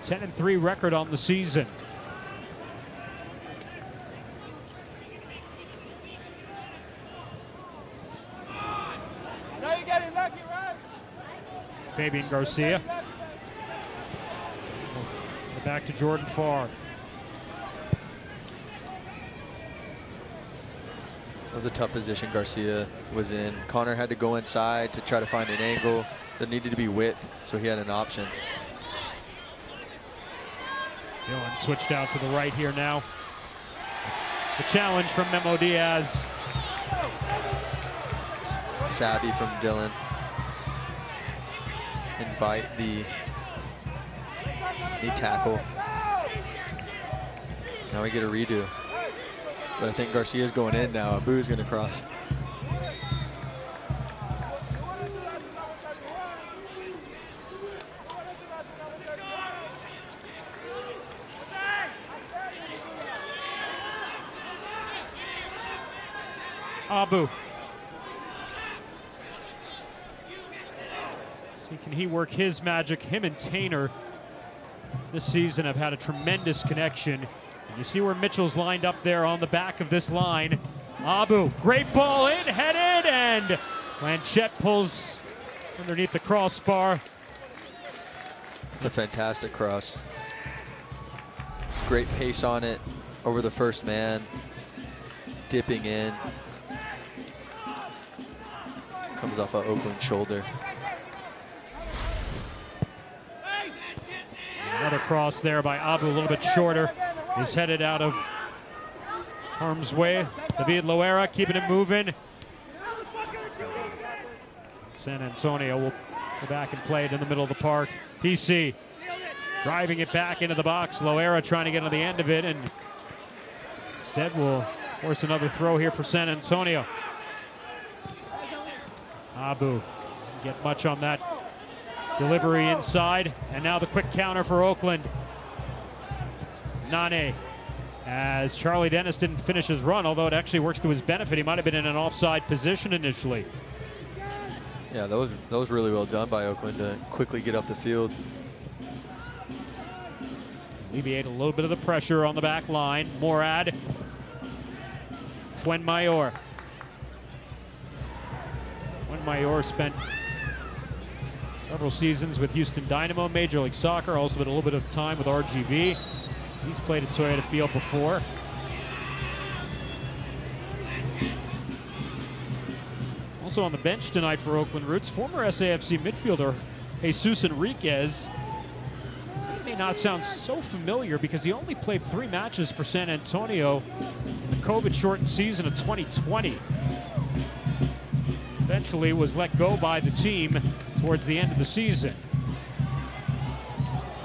10-3 record on the season. Now you're getting lucky, right? Fabian Garcia. Back to Jordan Farr. That was a tough position Garcia was in. Connor had to go inside to try to find an angle. There needed to be width, so he had an option. Dylan switched out to the right here now. The challenge from Memo Diaz. Savvy from Dylan. Invite the tackle. Now we get a redo. But I think Garcia's going in now. Abu's going to cross. Abu. See, can he work his magic? Him and Tainer this season have had a tremendous connection. And you see where Mitchell's lined up there on the back of this line. Abu, great ball in, headed, and Blanchette pulls underneath the crossbar. It's a fantastic cross. Great pace on it, over the first man, dipping in. Comes off of Oakland's shoulder. Another cross there by Abu, a little bit shorter. Is headed out of harm's way. David Loera keeping it moving. San Antonio will go back and play it in the middle of the park. PC driving it back into the box. Loera trying to get on the end of it, and instead will force another throw here for San Antonio. Abu didn't get much on that delivery inside, and now the quick counter for Oakland. Nane, as Charlie Dennis didn't finish his run, although it actually works to his benefit. He might have been in an offside position initially. Yeah, that was really well done by Oakland to quickly get up the field. Alleviate a little bit of the pressure on the back line. Morad. Fuenmayor. Fuenmayor spent several seasons with Houston Dynamo, Major League Soccer, also had a little bit of time with RGV. He's played at Toyota Field before. Also on the bench tonight for Oakland Roots, former SAFC midfielder Jesus Enriquez. He may not sound so familiar because he only played 3 matches for San Antonio in the COVID-shortened season of 2020. Eventually was let go by the team towards the end of the season.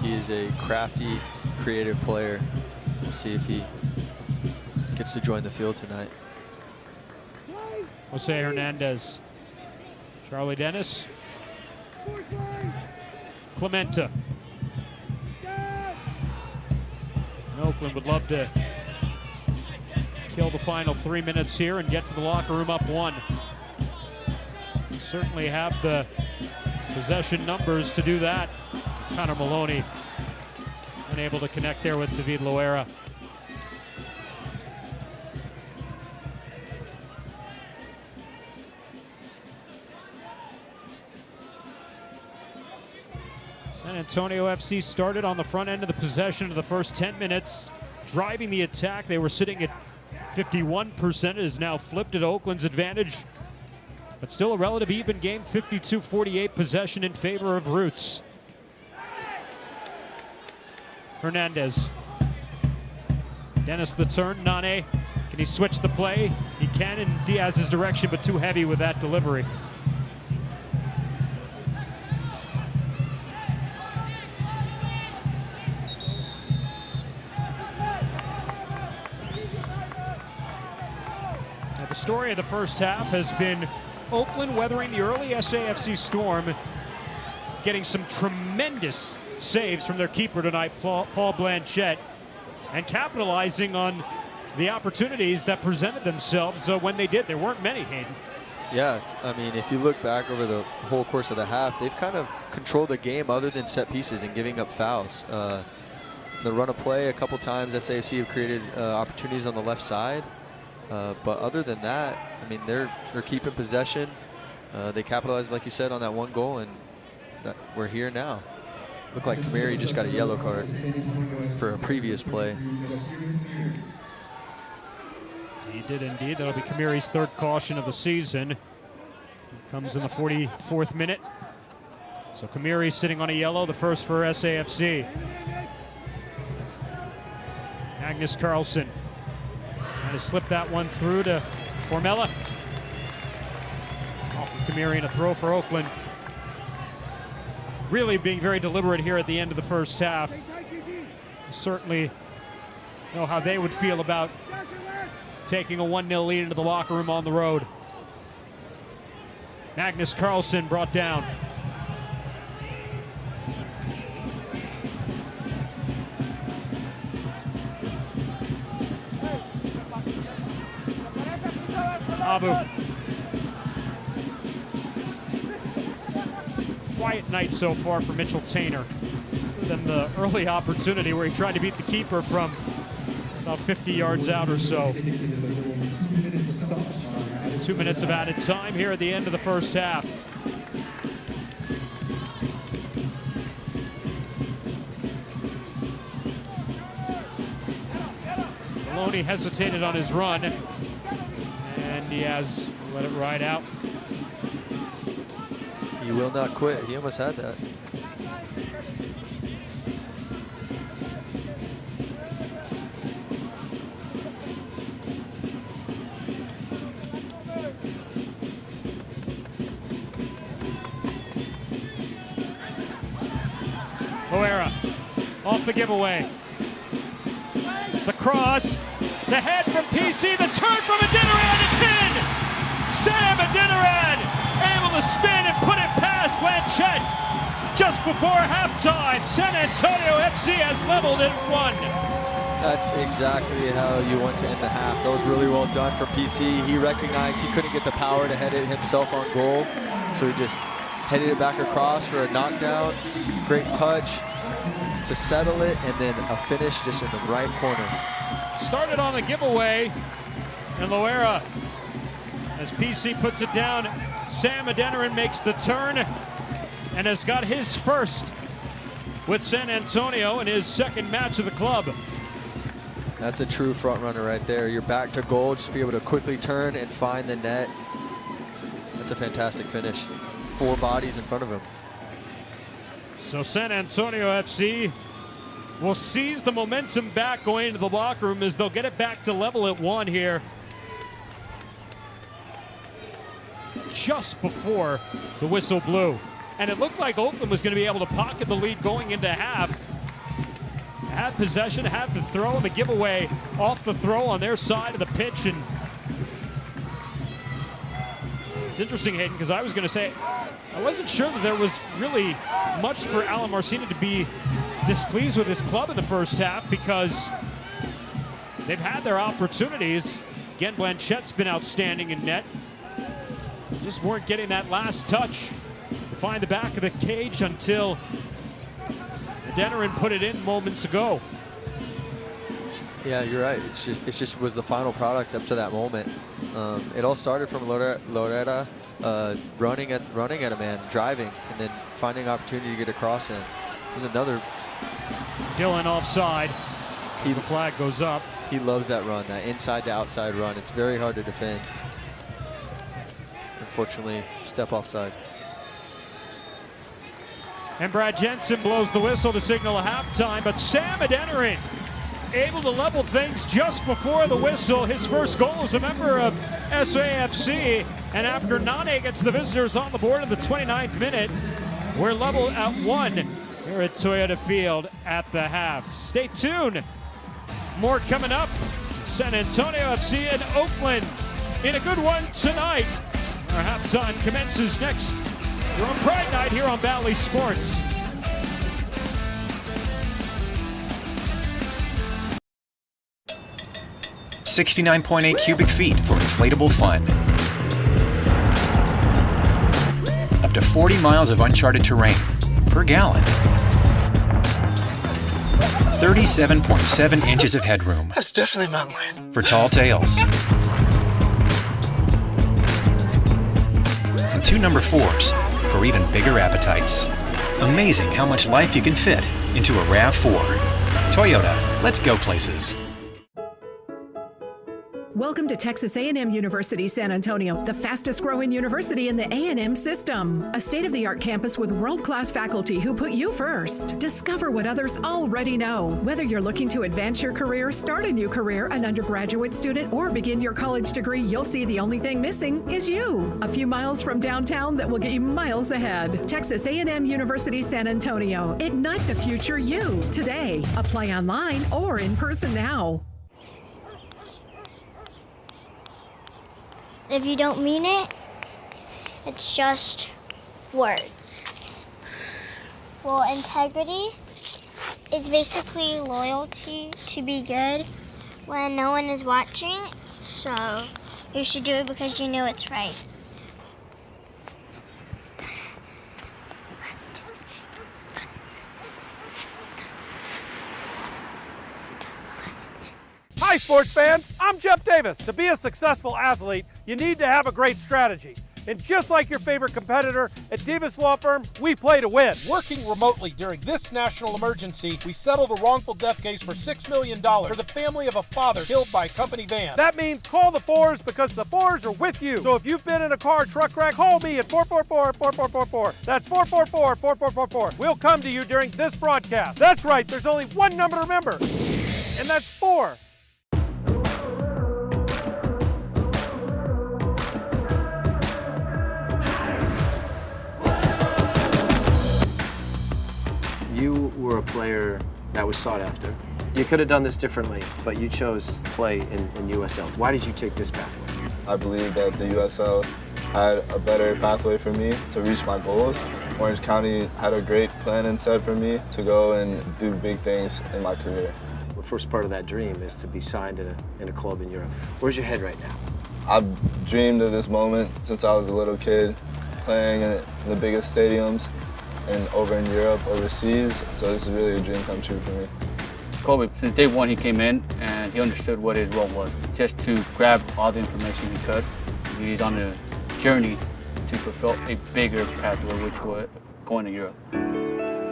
He is a crafty, creative player. We'll see if he gets to join the field tonight. Jose Hernandez, Charlie Dennis, Clementa. And Oakland would love to kill the final 3 minutes here and get to the locker room up 1. They certainly have the possession numbers to do that. Connor Maloney unable to connect there with David Loera. San Antonio FC started on the front end of the possession of the first 10 minutes, driving the attack. They were sitting at 51%. It is now flipped at Oakland's advantage, but still a relative even game, 52-48 possession in favor of Roots. Hernandez. Dennis the turn, Nane. Can he switch the play? He can in Diaz's direction, but too heavy with that delivery. Now, the story of the first half has been Oakland weathering the early SAFC storm, getting some tremendous saves from their keeper tonight, Paul Blanchette, and capitalizing on the opportunities that presented themselves when they did. There weren't many, Hayden. Yeah, I mean, if you look back over the whole course of the half, they've kind of controlled the game other than set pieces and giving up fouls. The run of play, a couple times SAFC have created opportunities on the left side. But other than that, I mean, they're keeping possession. They capitalized, like you said, on that 1 goal, and we're here now. Looked like Kamiri just got a yellow card for a previous play. He did indeed. That'll be Kamiri's 3rd caution of the season. He comes in the 44th minute. So Kamiri sitting on a yellow, the first for SAFC. Magnus Carlson trying to slip that one through to Formella. Off of Kamiri and a throw for Oakland. Really being very deliberate here at the end of the first half. Certainly know how they would feel about taking a 1-0 lead into the locker room on the road. Magnus Carlson brought down. Abu. Quiet night so far for Mitchell Tainer. Than the early opportunity where he tried to beat the keeper from about 50 yards out or so. 2 minutes of added time here at the end of the first half. Maloney hesitated on his run, and Diaz let it ride out. He will not quit. He almost had that. Loera off the giveaway. The cross, the head from PC, the turn from Adinaran, it's in! Sam Adinaran able to spin and put it past Blanchette just before halftime. San Antonio FC has leveled at 1. That's exactly how you want to end the half. That was really well done for PC. He recognized he couldn't get the power to head it himself on goal, so he just headed it back across for a knockdown. Great touch to settle it, and then a finish just in the right corner. Started on the giveaway, and Loera, as PC puts it down, Sam Adinaran makes the turn and has got his first with San Antonio in his 2nd match of the club. That's a true front runner right there. You're back to goal, just be able to quickly turn and find the net. That's a fantastic finish. 4 bodies in front of him. So San Antonio FC will seize the momentum back going into the locker room as they'll get it back to level at 1 here. Just before the whistle blew. And it looked like Oakland was going to be able to pocket the lead going into half. Had possession, had the throw, and the giveaway off the throw on their side of the pitch. And it's interesting, Hayden, because I was going to say, I wasn't sure that there was really much for Alan Marcina to be displeased with his club in the first half, because they've had their opportunities. Again, Blanchette's been outstanding in net. Just weren't getting that last touch to find the back of the cage until Adeniran put it in moments ago. Yeah, you're right. It just was the final product up to that moment. It all started from Loretta running at a man, driving, and then finding an opportunity to get across in. There's another. Dylan offside. The flag goes up. He loves that run, that inside to outside run. It's very hard to defend. Unfortunately, step offside. And Brad Jensen blows the whistle to signal a halftime, but Sam Adeniran able to level things just before the whistle. His first goal as a member of SAFC, and after Nane gets the visitors on the board in the 29th minute, we're level at 1 here at Toyota Field at the half. Stay tuned. More coming up. San Antonio FC and Oakland in a good one tonight. Our halftime commences next. We're on Pride Night here on Valley Sports. $69.8 cubic feet for inflatable fun. Up to 40 miles of uncharted terrain per gallon. 37.7 inches of headroom. That's definitely mountain land. For tall tales. And 2 number 4s for even bigger appetites. Amazing how much life you can fit into a RAV4. Toyota, let's go places. Welcome to Texas A&M University San Antonio, the fastest growing university in the A&M system. A state-of-the-art campus with world-class faculty who put you first. Discover what others already know. Whether you're looking to advance your career, start a new career, an undergraduate student, or begin your college degree, you'll see the only thing missing is you. A few miles from downtown that will get you miles ahead. Texas A&M University San Antonio. Ignite the future you today. Apply online or in person now. If you don't mean it, it's just words. Well, integrity is basically loyalty to be good when no one is watching, so you should do it because you know it's right. Hi, sports fans. I'm Jeff Davis. To be a successful athlete, you need to have a great strategy. And just like your favorite competitor, at Davis Law Firm, we play to win. Working remotely during this national emergency, we settled a wrongful death case for $6 million for the family of a father killed by a company van. That means call the Fours because the Fours are with you. So if you've been in a car truck wreck, call me at 444-4444. That's 444-4444. We'll come to you during this broadcast. That's right, there's only one number to remember, and that's 4. You were a player that was sought after. You could have done this differently, but you chose to play in USL. Why did you take this pathway? I believe that the USL had a better pathway for me to reach my goals. Orange County had a great plan and set for me to go and do big things in my career. The first part of that dream is to be signed in a club in Europe. Where's your head right now? I've dreamed of this moment since I was a little kid, playing in the biggest stadiums and over in Europe, overseas, so this is really a dream come true for me. Kobe, since day one he came in and he understood what his role was, just to grab all the information he could. He's on a journey to fulfill a bigger pathway, which was going to Europe.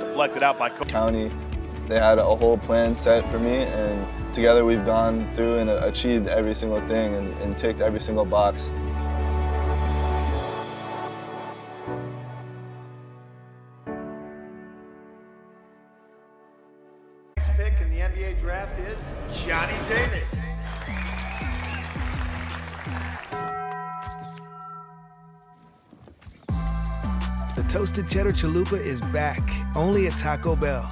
Deflected out by County. They had a whole plan set for me, and together we've gone through and achieved every single thing and ticked every single box. pick in the NBA draft is Johnny Davis. The toasted cheddar chalupa is back, only at Taco Bell.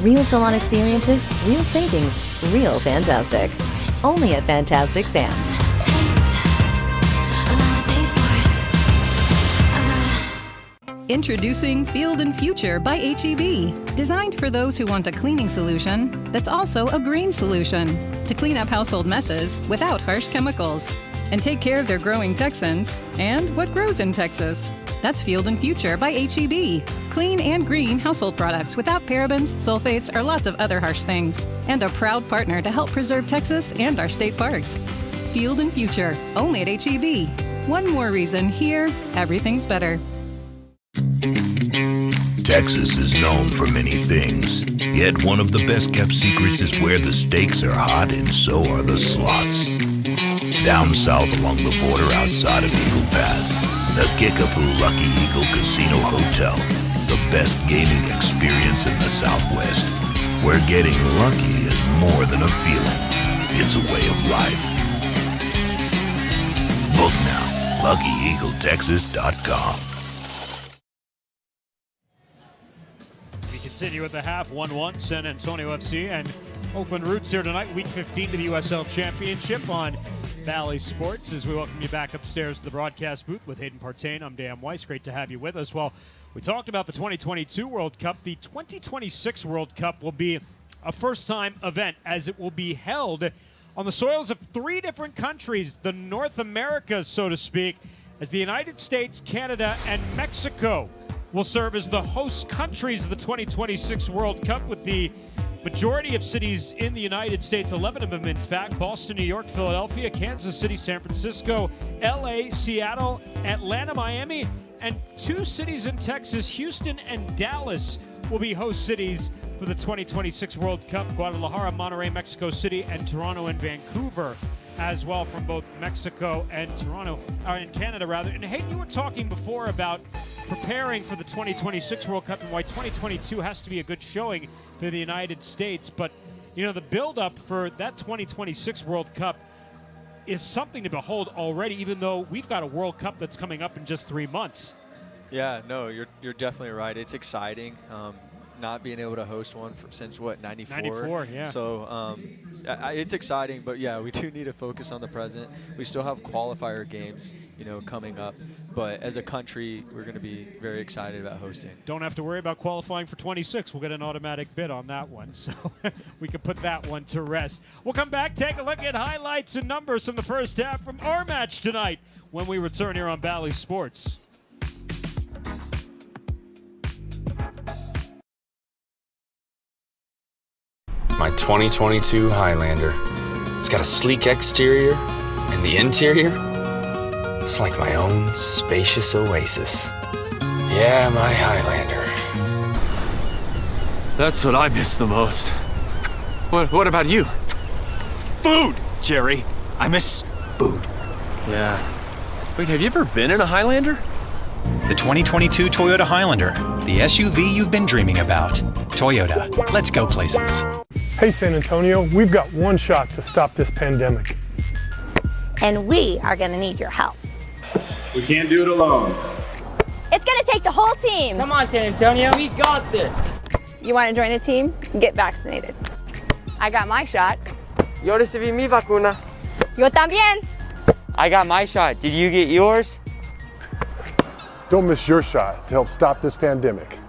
Real salon experiences, real savings, real fantastic. Only at Fantastic Sam's. Introducing Field and Future by H-E-B. Designed for those who want a cleaning solution that's also a green solution to clean up household messes without harsh chemicals and take care of their growing Texans and what grows in Texas. That's Field and Future by H-E-B. Clean and green household products without parabens, sulfates, or lots of other harsh things. And a proud partner to help preserve Texas and our state parks. Field and Future, only at H-E-B. One more reason here, everything's better. Texas is known for many things, yet one of the best-kept secrets is where the steaks are hot and so are the slots. Down south along the border outside of Eagle Pass, the Kickapoo Lucky Eagle Casino Hotel, the best gaming experience in the Southwest, where getting lucky is more than a feeling, it's a way of life. Book now, LuckyEagleTexas.com. Continue with the half, 1-1, San Antonio FC and Oakland Roots here tonight, Week 15 to the USL Championship on Valley Sports. As we welcome you back upstairs to the broadcast booth with Hayden Partain, I'm Dan Weiss. Great to have you with us. Well, we talked about the 2022 World Cup. The 2026 World Cup will be a first-time event as it will be held on the soils of 3 different countries, the North America, so to speak, as the United States, Canada, and Mexico will serve as the host countries of the 2026 World Cup, with the majority of cities in the United States, 11 of them in fact, Boston, New York, Philadelphia, Kansas City, San Francisco, LA, Seattle, Atlanta, Miami, and 2 cities in Texas, Houston and Dallas, will be host cities for the 2026 World Cup. Guadalajara, Monterrey, Mexico City, and Toronto and Vancouver as well, from both Mexico and Toronto, and Canada rather. And Hayden, you were talking before about preparing for the 2026 World Cup and why 2022 has to be a good showing for the United States. But, you know, the build-up for that 2026 World Cup is something to behold already, even though we've got a World Cup that's coming up in just 3 months. Yeah, no, you're definitely right. It's exciting. Not being able to host one since, what, 94? 94, yeah. So it's exciting, but, yeah, we do need to focus on the present. We still have qualifier games, you know, coming up. But as a country, we're going to be very excited about hosting. Don't have to worry about qualifying for 26. We'll get an automatic bid on that one, so we can put that one to rest. We'll come back, take a look at highlights and numbers from the first half from our match tonight when we return here on Valley Sports. My 2022 Highlander. It's got a sleek exterior, and the interior, it's like my own spacious oasis. Yeah, my Highlander. That's what I miss the most. What about you? Food, Jerry. I miss food. Yeah. Wait, have you ever been in a Highlander? The 2022 Toyota Highlander, the SUV you've been dreaming about. Toyota, let's go places. Hey San Antonio, we've got one shot to stop this pandemic. And we are going to need your help. We can't do it alone. It's going to take the whole team. Come on, San Antonio. We got this. You want to join the team? Get vaccinated. I got my shot. Yo recibí mi vacuna. Yo también. I got my shot. Did you get yours? Don't miss your shot to help stop this pandemic.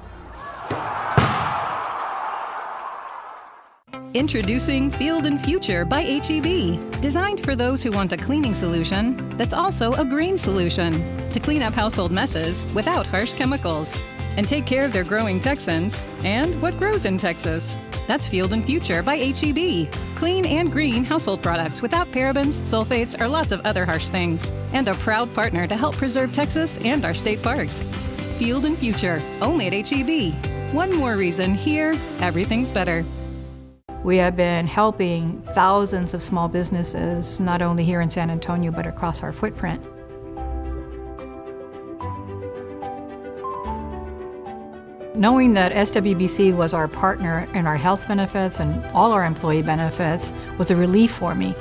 Introducing Field and Future by H-E-B. Designed for those who want a cleaning solution that's also a green solution to clean up household messes without harsh chemicals and take care of their growing Texans and what grows in Texas. That's Field and Future by H-E-B. Clean and green household products without parabens, sulfates, or lots of other harsh things. And a proud partner to help preserve Texas and our state parks. Field and Future, only at HEB. One more reason here, everything's better. We have been helping thousands of small businesses, not only here in San Antonio, but across our footprint. Knowing that SWBC was our partner in our health benefits and all our employee benefits was a relief for me.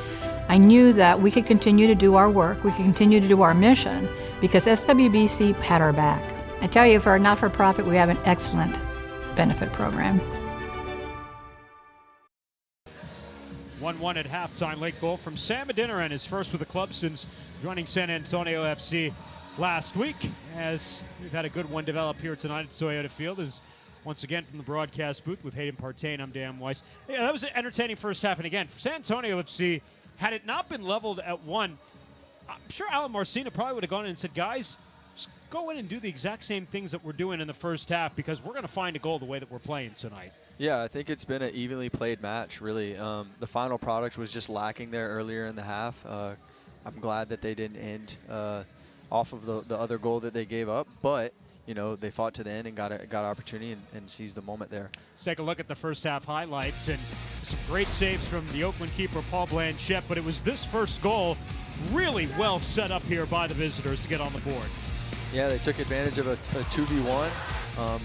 I knew that we could continue to do our work, we could continue to do our mission, because SWBC had our back. I tell you, for a not-for-profit, we have an excellent benefit program. 1-1 at halftime. Late goal from Sam Adeniran, his first with the club since joining San Antonio FC last week, as we've had a good one develop here tonight at Toyota Field. Is once again from the broadcast booth with Hayden Partain, I'm Dan Weiss. Yeah, that was an entertaining first half, and again, for San Antonio FC, had it not been leveled at 1, I'm sure Alan Marcina probably would have gone in and said, guys, just go in and do the exact same things that we're doing in the first half, because we're going to find a goal the way that we're playing tonight. Yeah, I think it's been an evenly played match, really. The final product was just lacking there earlier in the half. I'm glad that they didn't end off of the other goal that they gave up, but you know, they fought to the end and got opportunity and seized the moment there. Let's take a look at the first half highlights, and some great saves from the Oakland keeper Paul Blanchette, but it was this first goal really well set up here by the visitors to get on the board. Yeah, they took advantage of a 2v1,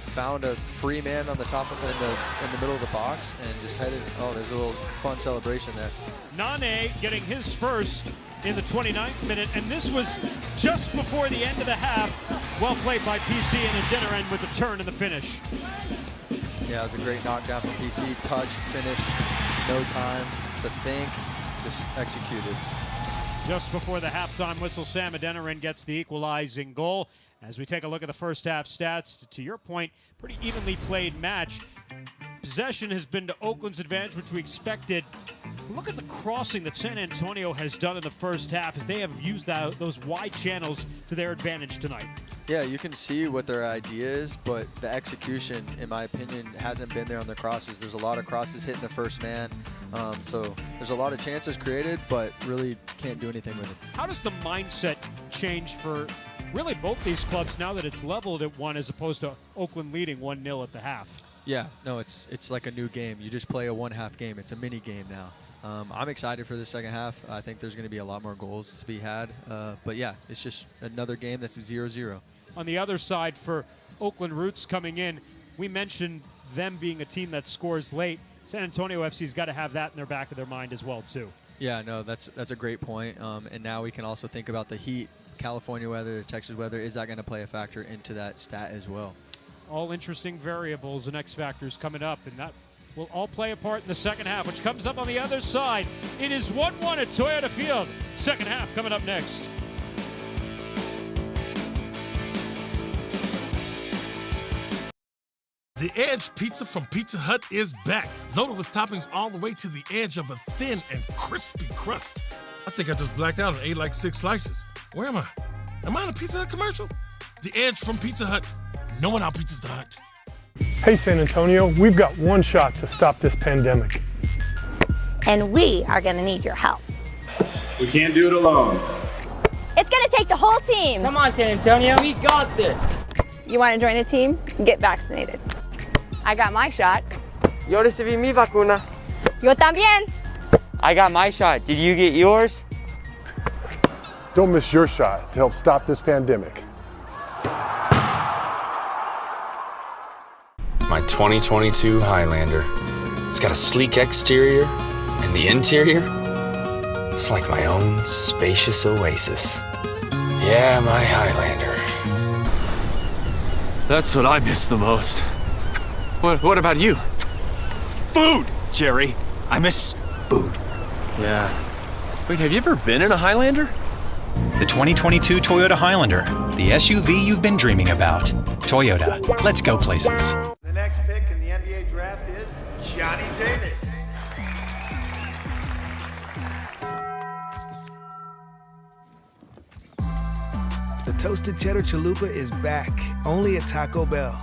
found a free man on the top of in the middle of the box, and just headed. Oh, there's a little fun celebration there. Nane getting his first in the 29th minute, and this was just before the end of the half. Well played by PC and Adeniran with the turn and the finish. Yeah, it was a great knockdown from PC. Touch, finish, no time to think, just executed. Just before the halftime whistle, Sam Adeniran gets the equalizing goal. As we take a look at the first half stats, to your point, pretty evenly played match. Possession has been to Oakland's advantage, which we expected. Look at the crossing that San Antonio has done in the first half, as they have used those wide channels to their advantage tonight. Yeah, you can see what their idea is, but the execution, in my opinion, hasn't been there on the crosses. There's a lot of crosses hitting the first man, so there's a lot of chances created, but really can't do anything with it. How does the mindset change for really both these clubs now that it's leveled at 1 as opposed to Oakland leading 1-0 at the half? Yeah, no, it's like a new game. You just play a one-half game. It's a mini game now. I'm excited for the second half. I think there's going to be a lot more goals to be had. But yeah, it's just another game that's 0-0. On the other side, for Oakland Roots coming in, we mentioned them being a team that scores late. San Antonio FC's got to have that in their back of their mind as well, too. Yeah, no, that's a great point. And now we can also think about the heat, California weather, Texas weather. Is that going to play a factor into that stat as well? All interesting variables and X factors coming up, and that will all play a part in the second half, which comes up on the other side. It is 1-1 at Toyota Field. Second half coming up next. The Edge Pizza from Pizza Hut is back, loaded with toppings all the way to the edge of a thin and crispy crust. I think I just blacked out and ate like 6 slices. Where am I? Am I in a Pizza Hut commercial? The Edge from Pizza Hut. No one out-pizzas the Hut. Hey, San Antonio, we've got one shot to stop this pandemic. And we are going to need your help. We can't do it alone. It's going to take the whole team. Come on, San Antonio. We got this. You want to join the team? Get vaccinated. I got my shot. Yo recibí mi vacuna. Yo también. I got my shot. Did you get yours? Don't miss your shot to help stop this pandemic. My 2022 Highlander. It's got a sleek exterior, and the interior, it's like my own spacious oasis. Yeah, my Highlander. That's what I miss the most. What about you? Food, Jerry. I miss food. Yeah. Wait, have you ever been in a Highlander? The 2022 Toyota Highlander, the SUV you've been dreaming about. Toyota, let's go places. The next pick in the NBA draft is Johnny Davis. The toasted cheddar chalupa is back, only at Taco Bell.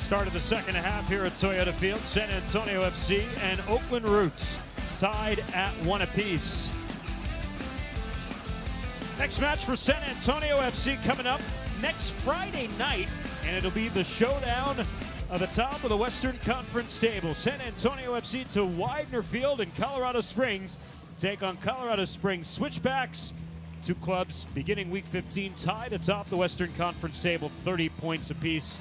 Start of the second half here at Toyota Field. San Antonio FC and Oakland Roots tied at 1 apiece. Next match for San Antonio FC coming up next Friday night, and it'll be the showdown of the top of the Western Conference table. San Antonio FC to Widener Field in Colorado Springs take on Colorado Springs Switchbacks. Two clubs beginning week 15 tied atop the Western Conference table, 30 points apiece.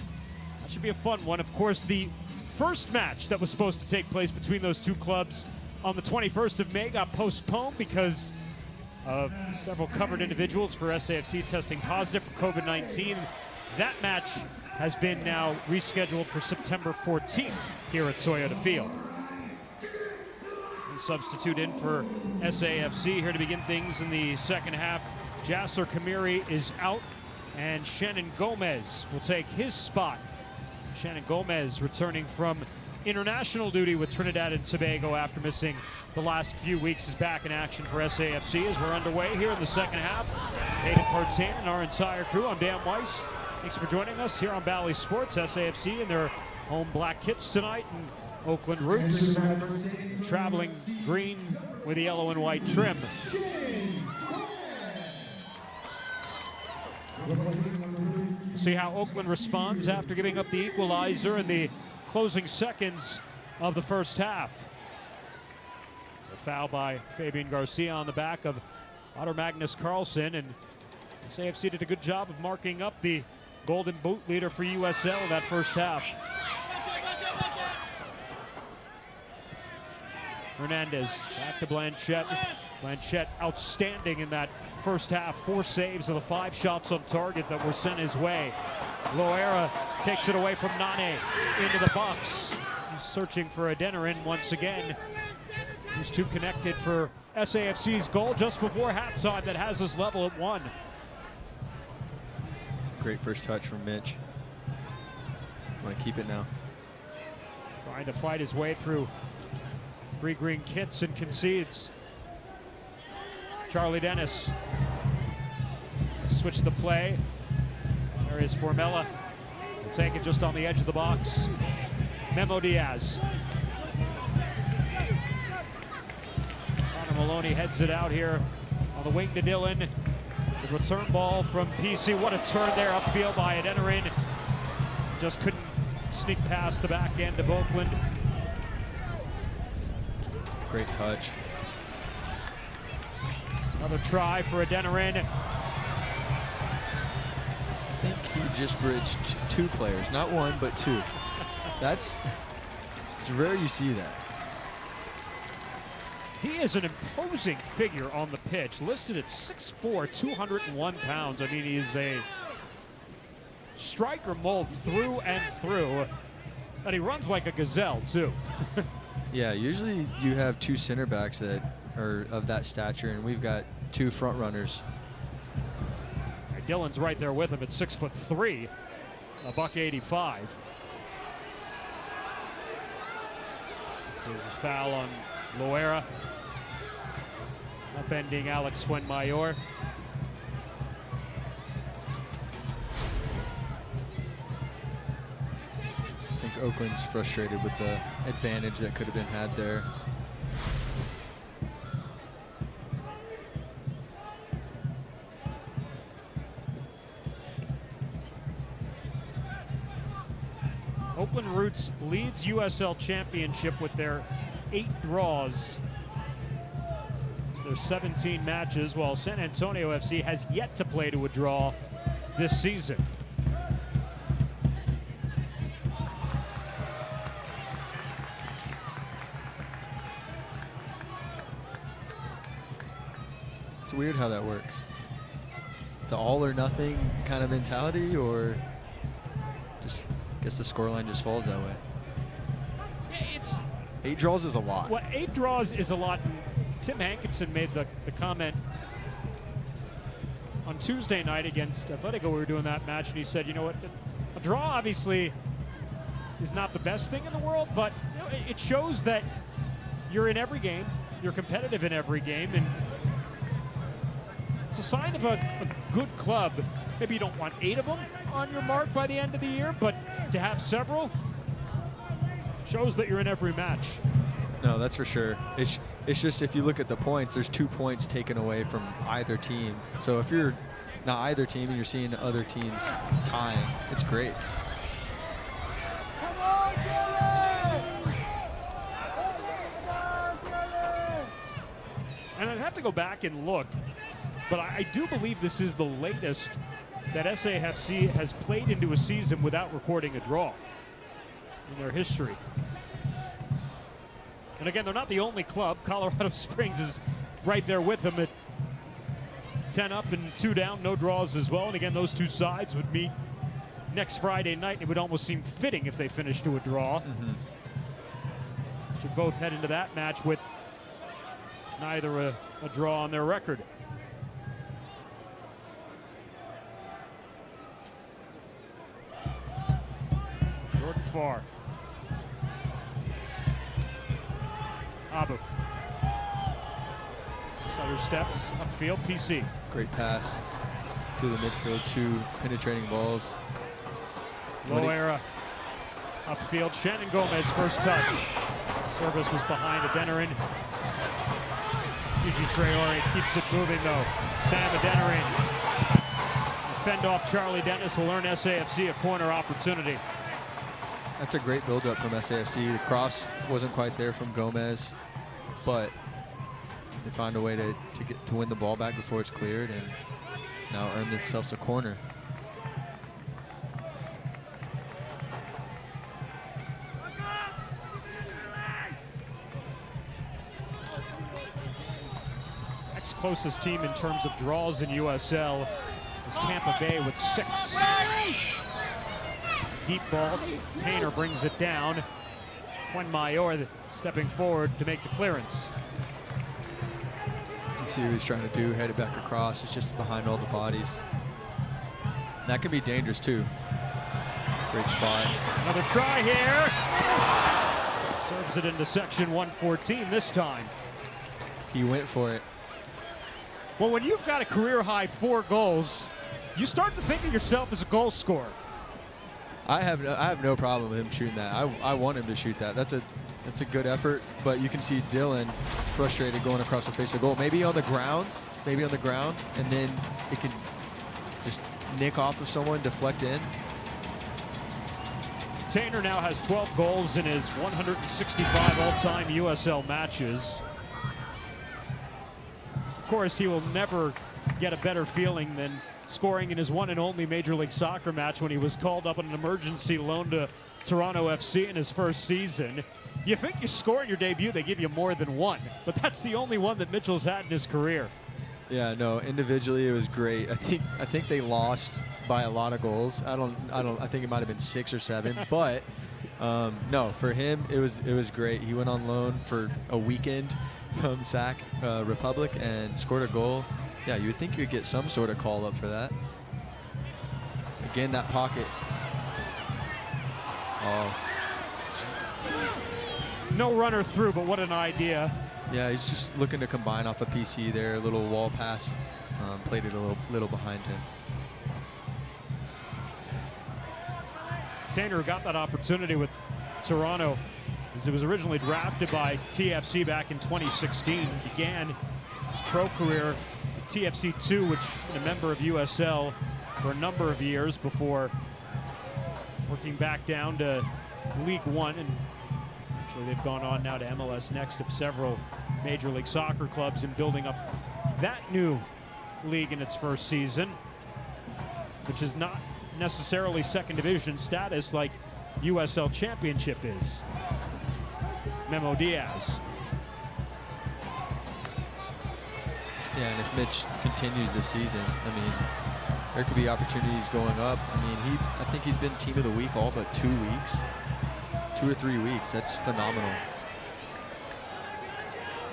That should be a fun one. Of course, the first match that was supposed to take place between those two clubs on the 21st of May got postponed because of several covered individuals for SAFC testing positive for COVID-19. That match has been now rescheduled for September 14th here at Toyota Field. And substitute in for SAFC here to begin things in the second half. Jasser Kamiri is out, and Shannon Gomez will take his spot. Shannon Gomez returning from international duty with Trinidad and Tobago after missing the last few weeks, is back in action for SAFC as we're underway here in the second half. Hayden Partain and our entire crew. I'm Dan Weiss. Thanks for joining us here on Bally Sports. SAFC in their home black kits tonight, and Oakland Roots traveling green with the yellow and white trim. See how Oakland responds after giving up the equalizer in the closing seconds of the first half. A foul by Fabian Garcia on the back of Otto Magnus Carlson, and SAFC did a good job of marking up the Golden Boot leader for USL in that first half. Hernandez back to Blanchett. Blanchett outstanding in that first half. 4 saves of the 5 shots on target that were sent his way. Loera takes it away from Nane into the box. He's searching for Adeniran once again. These two connected for SAFC's goal just before halftime that has us level at 1. It's a great first touch from Mitch. Want to keep it now. Trying to fight his way through 3 green kits and concedes. Charlie Dennis. Switch the play. There is Formella. Will take it just on the edge of the box. Memo Diaz. Connor Maloney heads it out here on the wing to Dillon. The return ball from PC. What a turn there upfield by Adeniran. Just couldn't sneak past the back end of Oakland. Great touch. Another try for Adeniran. I think he just bridged 2 players, not 1, but 2. It's rare you see that. He is an imposing figure on the pitch, listed at 6'4", 201 pounds. I mean, he's a striker mold through and through, and he runs like a gazelle, too. Yeah, usually you have 2 center backs that are of that stature, and we've got 2 front runners. Dillon's right there with him at 6'3", $185. This is a foul on Loera. Upending Alex Fuenmayor. I think Oakland's frustrated with the advantage that could have been had there. Oakland Roots leads USL Championship with their 8 draws. There's 17 matches, while San Antonio FC has yet to play to a draw this season. It's weird how that works. It's an all or nothing kind of mentality, or just I guess the scoreline just falls that way. It's 8 draws is a lot. Well, 8 draws is a lot. Tim Hankinson made the comment on Tuesday night against Atletico. We were doing that match, and he said, you know what, a draw obviously is not the best thing in the world, but you know, it shows that you're in every game, you're competitive in every game, and it's a sign of a good club. Maybe you don't want 8 of them, on your mark by the end of the year, but to have several shows that you're in every match. No, that's for sure. It's just if you look at the points, there's 2 points taken away from either team. So if you're not either team and you're seeing other teams tying, it's great. And I'd have to go back and look, but I do believe this is the latest that SAFC has played into a season without recording a draw in their history. And again, they're not the only club. Colorado Springs is right there with them at 10 up and 2 down, no draws as well. And again, those two sides would meet next Friday night. It would almost seem fitting if they finished to a draw. Should both head into that match with neither a draw on their record. Jordan Farr. Abu. Stutter steps upfield. PC. Great pass through the midfield. 2 penetrating balls. Low era. Upfield. Shannon Gomez first touch. Service was behind Adeniran. Gigi Traore keeps it moving though. Sam Adeniran. Fend off Charlie Dennis will earn SAFC a corner opportunity. That's a great build-up from SAFC. The cross wasn't quite there from Gomez, but they find a way to win the ball back before it's cleared and now earn themselves a corner. Next closest team in terms of draws in USL is Tampa Bay with 6. Deep ball, Tainer brings it down. Juan Mayor stepping forward to make the clearance. You see what he's trying to do, headed back across. It's just behind all the bodies. That can be dangerous too. Great spot. Another try here. Serves it into section 114 this time. He went for it. Well, when you've got a career-high 4 goals, you start to think of yourself as a goal scorer. I have no problem with him shooting that. I want him to shoot that. That's a good effort, but you can see Dylan frustrated going across the face of the goal. Maybe on the ground, and then it can just nick off of someone, deflect in. Tainer now has 12 goals in his 165 all-time USL matches. Of course, he will never get a better feeling than scoring in his one and only Major League Soccer match when he was called up on an emergency loan to Toronto FC in his first season. You think you score in your debut, they give you more than one, but that's the only one that Mitchell's had in his career. Yeah, no, individually it was great. I think they lost by a lot of goals. I think it might have been 6 or 7, but no, for him it was great. He went on loan for a weekend from Sac Republic and scored a goal. Yeah, you would think you'd get some sort of call up for that. Again, that pocket. Oh. No runner through, but what an idea. Yeah, he's just looking to combine off a PC there. A little wall pass. Played it a little behind him. Tainer got that opportunity with Toronto as it was originally drafted by TFC back in 2016. Began his pro career TFC 2, which a member of USL for a number of years before working back down to League One, and actually they've gone on now to MLS Next of several Major League Soccer clubs and building up that new league in its first season, which is not necessarily second division status like USL Championship is. Memo Diaz. Yeah, and if Mitch continues this season, I mean, there could be opportunities going up. I mean, I think he's been team of the week all but 2 weeks. 2 or 3 weeks. That's phenomenal.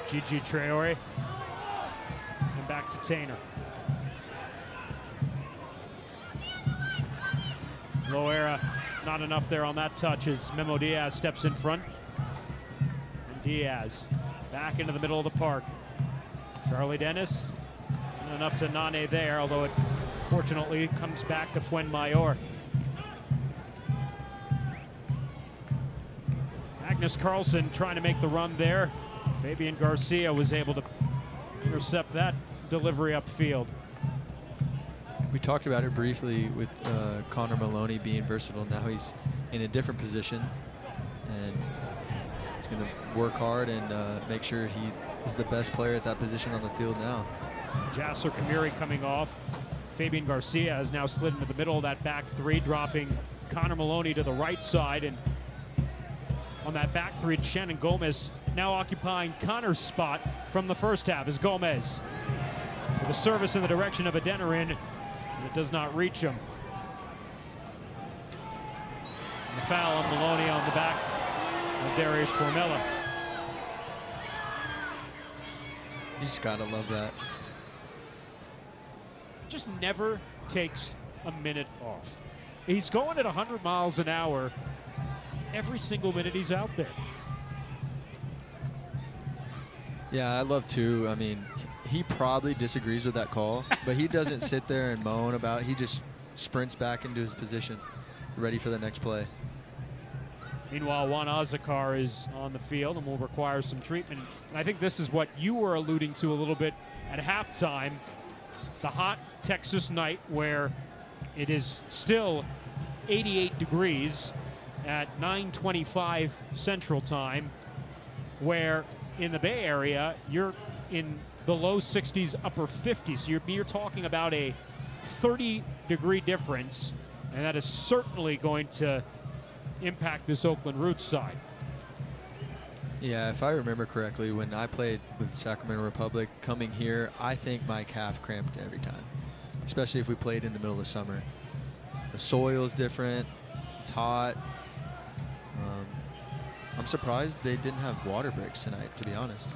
Gigi Traore. And back to Tainer. Loera, not enough there on that touch as Memo Diaz steps in front. And Diaz back into the middle of the park. Charlie Dennis, not enough to Nane there, although it Fortunately, it comes back to Fuenmayor. Magnus Carlsen trying to make the run there. Fabian Garcia was able to intercept that delivery upfield. We talked about it briefly with Connor Maloney being versatile. Now he's in a different position, and he's going to work hard and make sure he is the best player at that position on the field now. Jasser Kamiri coming off. Fabian Garcia has now slid into the middle of that back three, dropping Connor Maloney to the right side. And on that back three, Shannon Gomez now occupying Connor's spot from the first half is Gomez. With a service in the direction of Adeniran, and it does not reach him. And the foul on Maloney on the back of Darius Formella. You just gotta love that. Just never takes a minute off. He's going at 100 miles an hour every single minute he's out there. Yeah, I love too. I mean, he probably disagrees with that call, but he doesn't sit there and moan about it. He just sprints back into his position, ready for the next play. Meanwhile, Juan Azakar is on the field and will require some treatment. And I think this is what you were alluding to a little bit at halftime. The hot Texas night where it is still 88 degrees at 9:25 Central Time, where in the Bay Area, you're in the low 60s, upper 50s. So you're talking about a 30-degree difference, and that is certainly going to impact this Oakland Roots side. Yeah, if I remember correctly, when I played with Sacramento Republic, coming here, I think my calf cramped every time, especially if we played in the middle of summer. The soil is different. It's hot. I'm surprised they didn't have water breaks tonight, to be honest.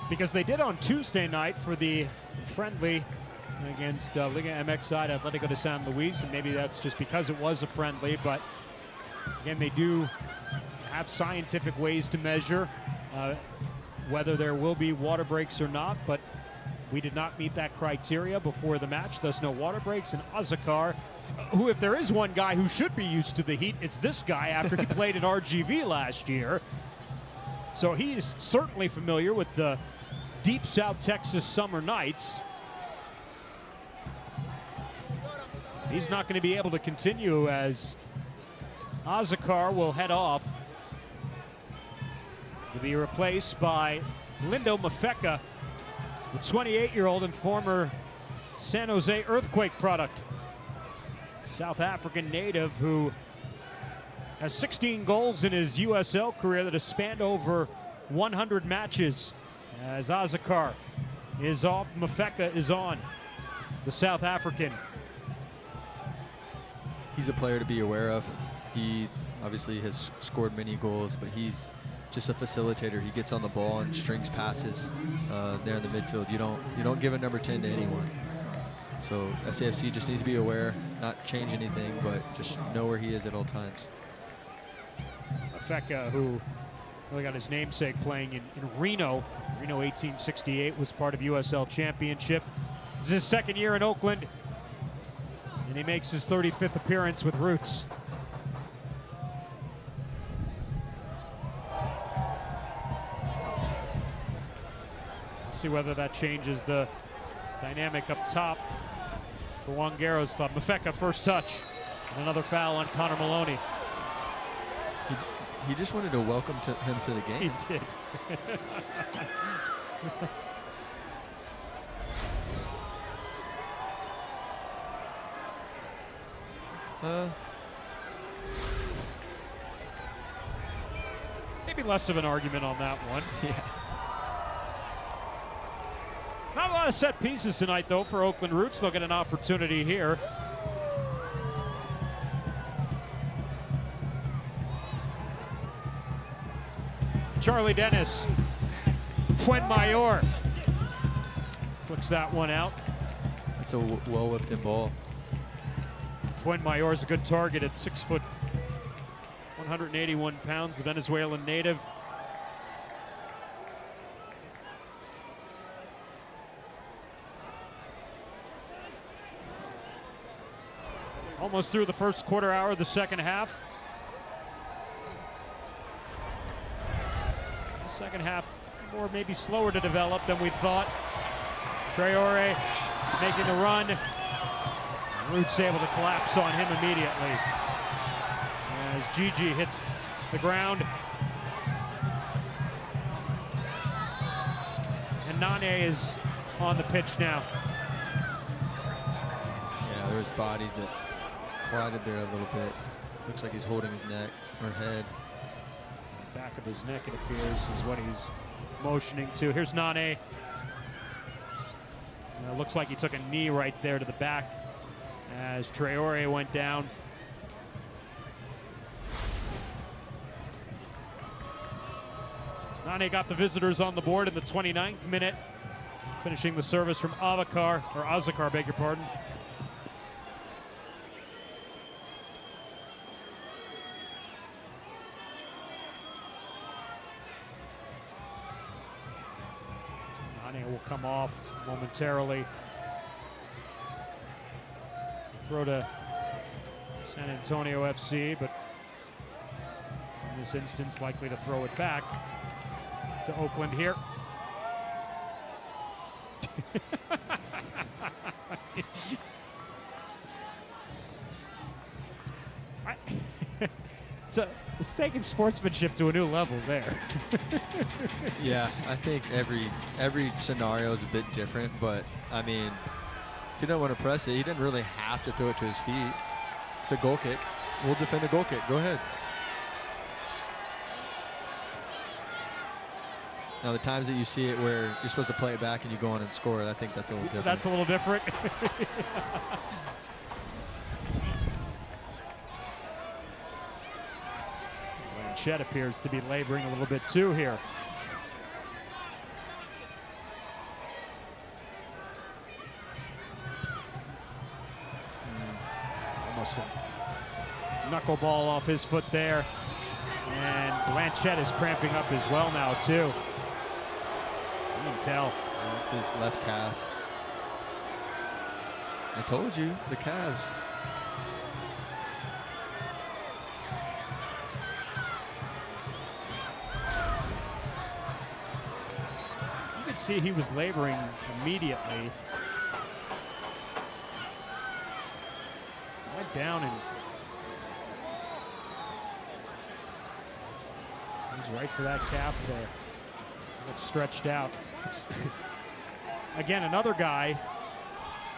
Because they did on Tuesday night for the friendly against Liga MX side Atletico de San Luis, and maybe that's just because it was a friendly, but again, they do have scientific ways to measure whether there will be water breaks or not, but we did not meet that criteria before the match, thus no water breaks. And Azakar, who, if there is one guy who should be used to the heat, it's this guy after he played at RGV last year. So he's certainly familiar with the deep South Texas summer nights. He's not going to be able to continue as Azakar will head off to be replaced by Lindo Mafeka, the 28-year-old and former San Jose Earthquake product. South African native who has 16 goals in his USL career that has spanned over 100 matches. As Azakar is off, Mafeka is on, the South African. He's a player to be aware of. He obviously has scored many goals, but he's just a facilitator. He gets on the ball and strings passes there in the midfield. You don't give a number 10 to anyone. So SAFC just needs to be aware, not change anything, but just know where he is at all times. Mafeka, who really got his namesake playing in Reno. Reno 1868 was part of USL Championship. This is his second year in Oakland, and he makes his 35th appearance with Roots. See whether that changes the dynamic up top for Wangero's club. Mafeka, first touch, and another foul on Connor Maloney. He just wanted to welcome him to the game. He did. Maybe less of an argument on that one. Yeah. Not a lot of set pieces tonight, though, for Oakland Roots. They'll get an opportunity here. Charlie Dennis. Fuenmayor flicks that one out. It's a well-whipped in ball. Fuenmayor is a good target at 6 foot, 181 pounds, the Venezuelan native. Almost through the first quarter hour of the second half. The second half more maybe slower to develop than we thought. Traore making the run. Roots able to collapse on him immediately as Gigi hits the ground. And Nane is on the pitch now. Yeah, there's bodies that collided there a little bit. Looks like he's holding his neck or head. Back of his neck, it appears, is what he's motioning to. Here's Nane. Looks like he took a knee right there to the back as Traore went down. Nane got the visitors on the board in the 29th minute, finishing the service from Azakar, beg your pardon. Nane will come off momentarily. Throw to San Antonio FC, but in this instance likely to throw it back to Oakland here. It's taking sportsmanship to a new level there. Yeah, I think every scenario is a bit different, but I mean, if you don't want to press it, he didn't really have to throw it to his feet. It's a goal kick. We'll defend a goal kick. Go ahead. Now, the times that you see it where you're supposed to play it back and you go on and score, I think that's a little different. That's a little different. Chet appears to be laboring a little bit too here. Almost a knuckleball off his foot there. And Blanchett is cramping up as well now too. You can tell. His left calf. I told you, the calves. You could see he was laboring immediately. Went down and he was right for that calf there. Looks stretched out. It's again, another guy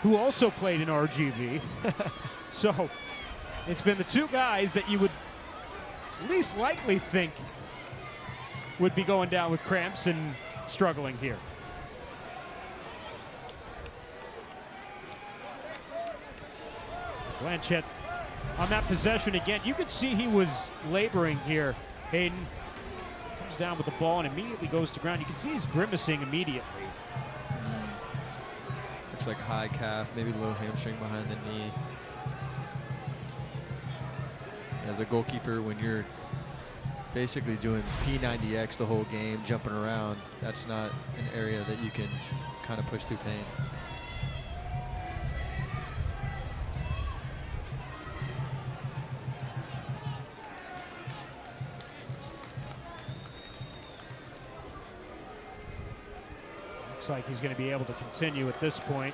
who also played in RGV. So it's been the two guys that you would least likely think would be going down with cramps and struggling here. Blanchett on that possession again. You could see he was laboring here. Hayden comes down with the ball and immediately goes to ground. You can see he's grimacing immediately. Looks like high calf, maybe low hamstring behind the knee. As a goalkeeper, when you're basically doing P90X the whole game, jumping around, that's not an area that you can kind of push through pain. Looks like he's going to be able to continue at this point.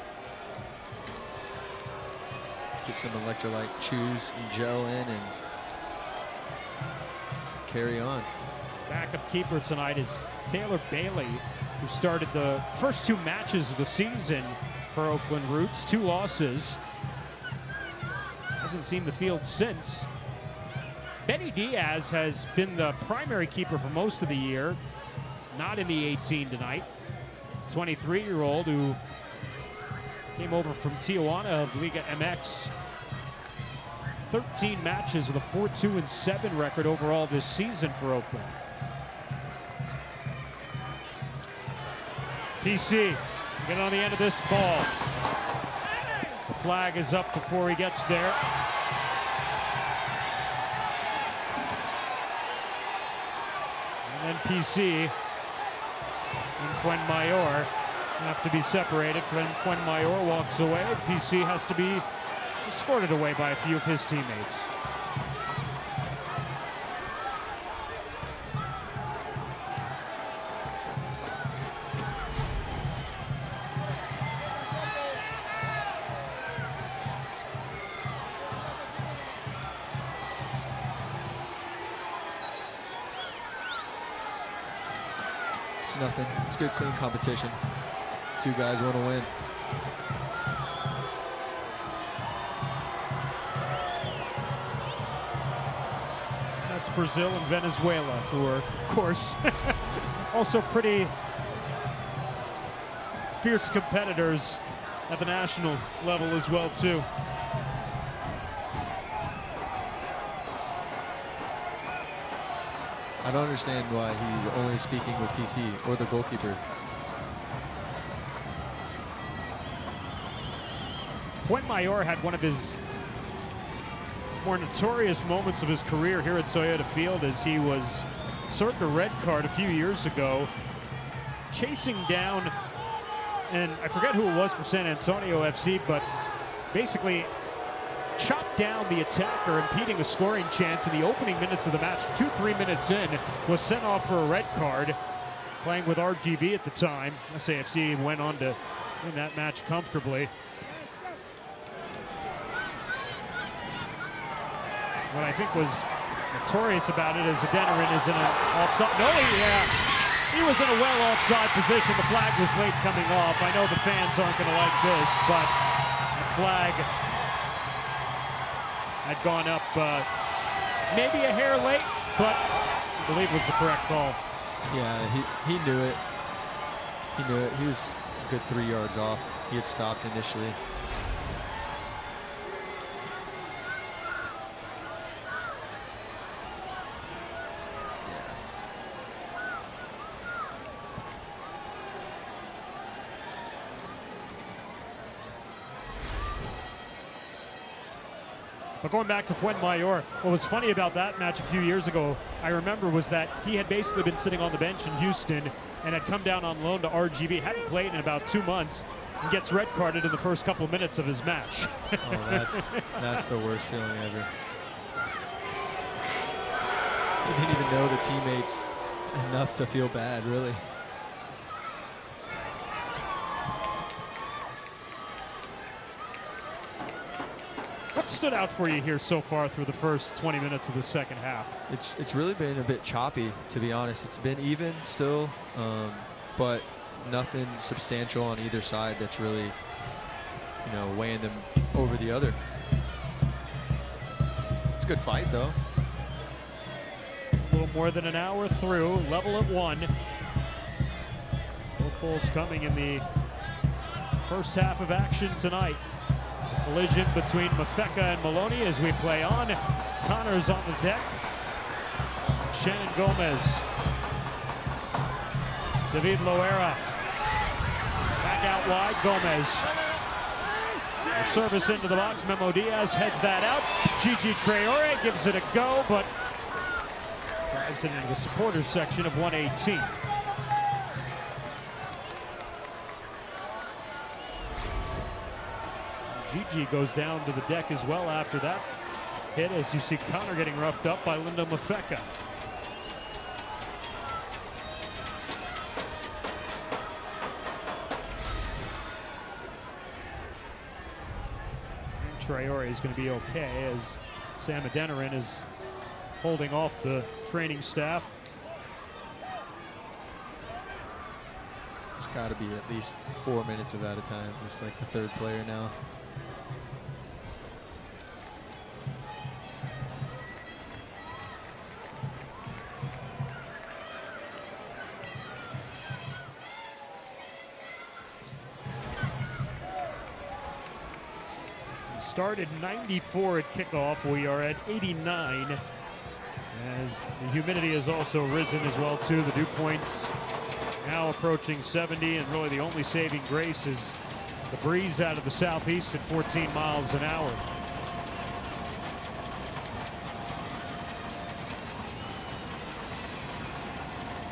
Get some electrolyte chews and gel in and carry on. Backup keeper tonight is Taylor Bailey, who started the first two matches of the season for Oakland Roots. 2 losses. Hasn't seen the field since. Benny Diaz has been the primary keeper for most of the year. Not in the 18 tonight. 23-year-old who came over from Tijuana of Liga MX. 13 matches with a 4-2-7 record overall this season for Oakland. PC, get on the end of this ball. The flag is up before he gets there. And then PC and Fuenmayor have to be separated. Fuenmayor walks away. PC has to be escorted away by a few of his teammates. It's nothing. It's good, clean competition. Two guys want to win. That's Brazil and Venezuela, who are, of course, also pretty fierce competitors at the national level as well, too. I don't understand why he's only speaking with PC or the goalkeeper. Fuenmayor had one of his more notorious moments of his career here at Toyota Field as he was served a red card a few years ago, chasing down, and I forget who it was for San Antonio FC, but basically chopped down the attacker, impeding a scoring chance in the opening minutes of the match. 2-3 minutes in, was sent off for a red card, playing with RGV at the time. SAFC went on to win that match comfortably. What I think was notorious about it is Adeniran is in an offside. No, he was in a well offside position. The flag was late coming off. I know the fans aren't going to like this, but the flag had gone up maybe a hair late, but I believe was the correct call. Yeah, he knew it. He knew it. He was a good 3 yards off. He had stopped initially. But going back to Fuenmayor, what was funny about that match a few years ago, I remember, was that he had basically been sitting on the bench in Houston and had come down on loan to RGV, hadn't played in about 2 months, and gets red carded in the first couple of minutes of his match. Oh, that's the worst feeling ever. He didn't even know the teammates enough to feel bad, really. What stood out for you here so far through the first 20 minutes of the second half? It's really been a bit choppy, to be honest. It's been even still, but nothing substantial on either side that's really, you know, weighing them over the other. It's a good fight, though. A little more than an hour through, level at 1. Both goals coming in the first half of action tonight. It's a collision between Mafeka and Maloney as we play on. Connor's on the deck. Shannon Gomez. David Loera. Back out wide, Gomez. A service into the box. Memo Diaz heads that out. Gigi Traore gives it a go, but drives it into the supporters section of 118. Gigi goes down to the deck as well after that hit, as you see Connor getting roughed up by Lindo Mafeka. Traore is going to be okay as Sam Adeniran is holding off the training staff. It's got to be at least 4 minutes of out of time. It's like the third player now. Started 94 at kickoff. We are at 89 as the humidity has also risen as well too. The dew points now approaching 70, and really the only saving grace is the breeze out of the southeast at 14 miles an hour.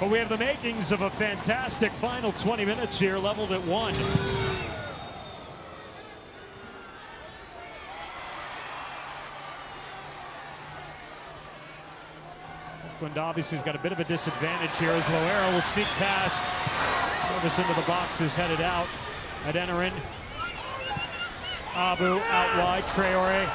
But we have the makings of a fantastic final 20 minutes here, leveled at 1. Oakland obviously has got a bit of a disadvantage here as Loera will sneak past. Service into the box is headed out. Adeniran. Abu out wide. Traore.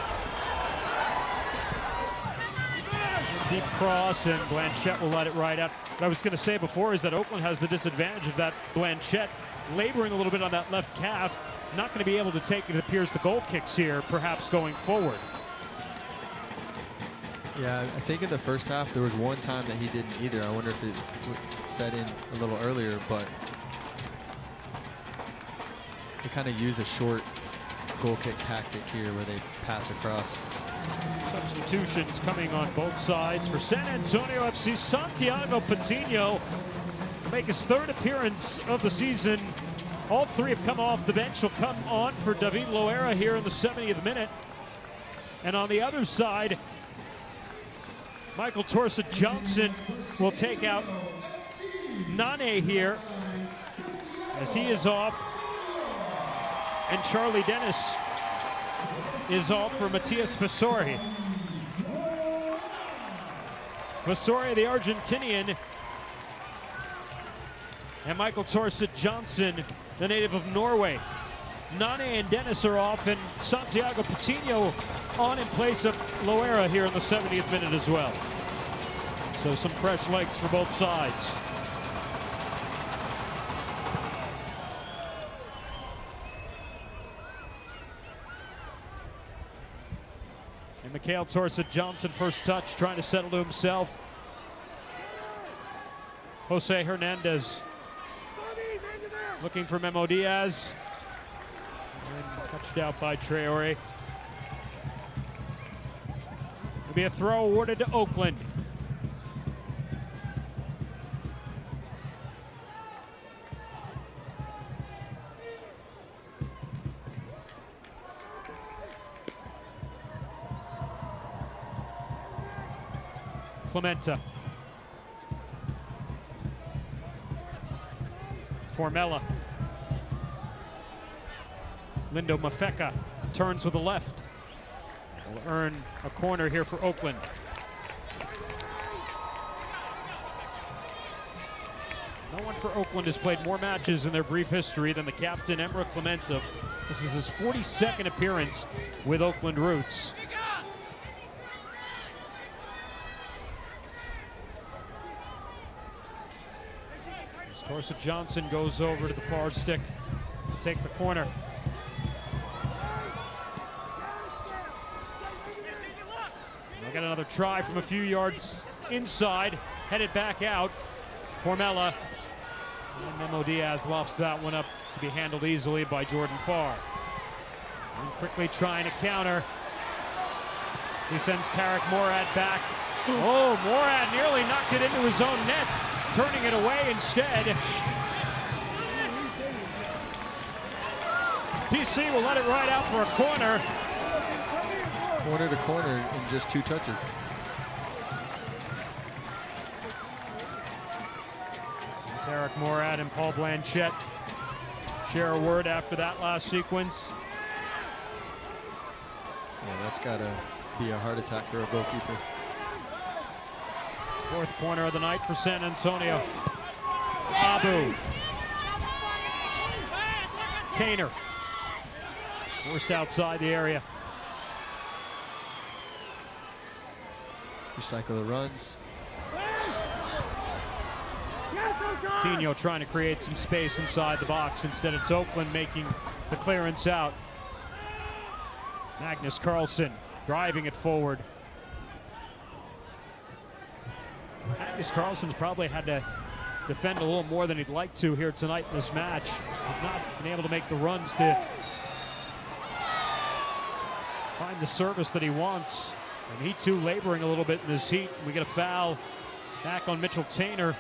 Deep cross, and Blanchette will let it right out. What I was going to say before is that Oakland has the disadvantage of that Blanchette laboring a little bit on that left calf. Not going to be able to take, it appears, the goal kicks here, perhaps going forward. Yeah, I think in the first half there was one time that he didn't either. I wonder if it fed in a little earlier, but they kind of use a short goal kick tactic here where they pass across. Substitutions coming on both sides for San Antonio FC. Santiago Patino will make his third appearance of the season. All three have come off the bench. Will come on for David Loera here in the 70th minute. And on the other side, Michael Torsa Johnson will take out Nane here as he is off. And Charlie Dennis is off for Matias Fasori. Fasori, the Argentinian, and Michael Torsa Johnson, the native of Norway. Nane and Dennis are off, and Santiago Patino on in place of Loera here in the 70th minute as well. So some fresh legs for both sides. And Mikhail Torsa Johnson, first touch, trying to settle to himself. Jose Hernandez looking for Memo Diaz. And touched out by Traore. It'll be a throw awarded to Oakland. Clementa. Formella. Lindo Mafeka turns with the left. Will earn a corner here for Oakland. No one for Oakland has played more matches in their brief history than the captain, Emra Clementa. This is his 42nd appearance with Oakland roots. Torsa Johnson goes over to the far stick to take the corner. We'll get another try from a few yards inside, headed back out. Formella, and Memo Diaz lofts that one up to be handled easily by Jordan Farr. And quickly trying to counter. He sends Tarek Morad back. Oh, Morad nearly knocked it into his own net. Turning it away instead. PC will let it ride out for a corner. Corner to corner in just 2 touches. Tarek Morad and Paul Blanchette share a word after that last sequence. Yeah, that's got to be a heart attack for a goalkeeper. Fourth corner of the night for San Antonio. Abu. Tainer. Forced outside the area. Recycle the runs. Tino trying to create some space inside the box. Instead, it's Oakland making the clearance out. Magnus Carlsen driving it forward. Magnus Carlsen's probably had to defend a little more than he'd like to here tonight in this match. He's not been able to make the runs to find the service that he wants. And he too laboring a little bit in this heat. We get a foul back on Mitchell Tainer.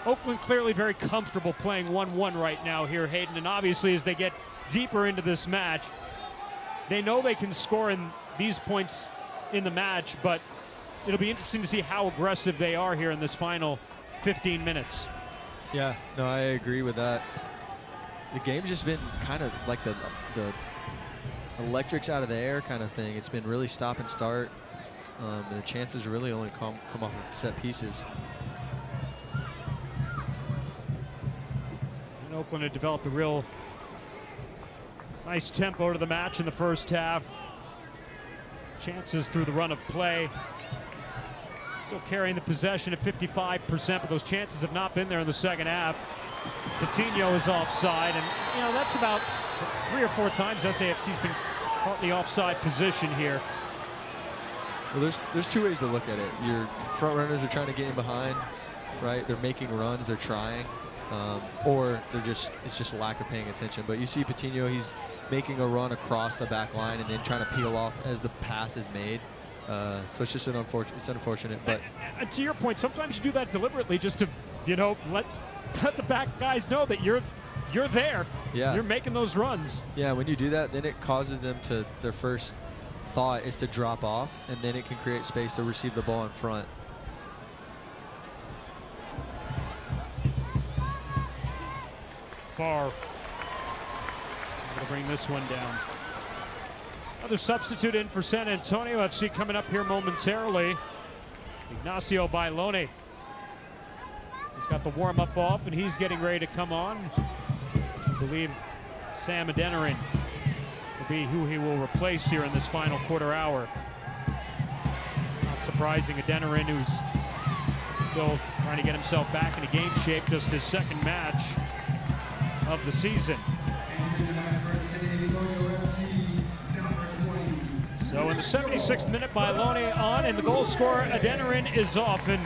Oakland clearly very comfortable playing 1-1 right now here, Hayden. And obviously as they get deeper into this match, they know they can score in these points in the match, but it'll be interesting to see how aggressive they are here in this final 15 minutes. Yeah, no, I agree with that. The game's just been kind of like the electrics out of the air kind of thing. It's been really stop and start. The chances really only come off of set pieces. And Oakland had developed a real nice tempo to the match in the first half. Chances through the run of play. Still carrying the possession at 55%, but those chances have not been there in the second half. Coutinho is offside, and you know that's about 3 or 4 times SAFC's been caught in the offside position here. Well, there's 2 ways to look at it. Your front runners are trying to get in behind, right? They're making runs, they're trying, or it's just lack of paying attention. But you see Coutinho, he's making a run across the back line and then trying to peel off as the pass is made. So it's just unfortunate. But to your point, sometimes you do that deliberately just to, you know, let the back guys know that you're there. Yeah. You're making those runs. Yeah, when you do that, then it causes them to, their first thought is to drop off, and then it can create space to receive the ball in front. Far. Going to bring this one down. Another substitute in for San Antonio FC coming up here momentarily. Ignacio Bailone. He's got the warm-up off, and he's getting ready to come on. I believe Sam Adeniran will be who he will replace here in this final quarter hour. Not surprising, Adeniran, who's still trying to get himself back into game shape, just his second match of the season. So in the 76th minute, Bailone on, and the goal scorer, Adeniran, is off. And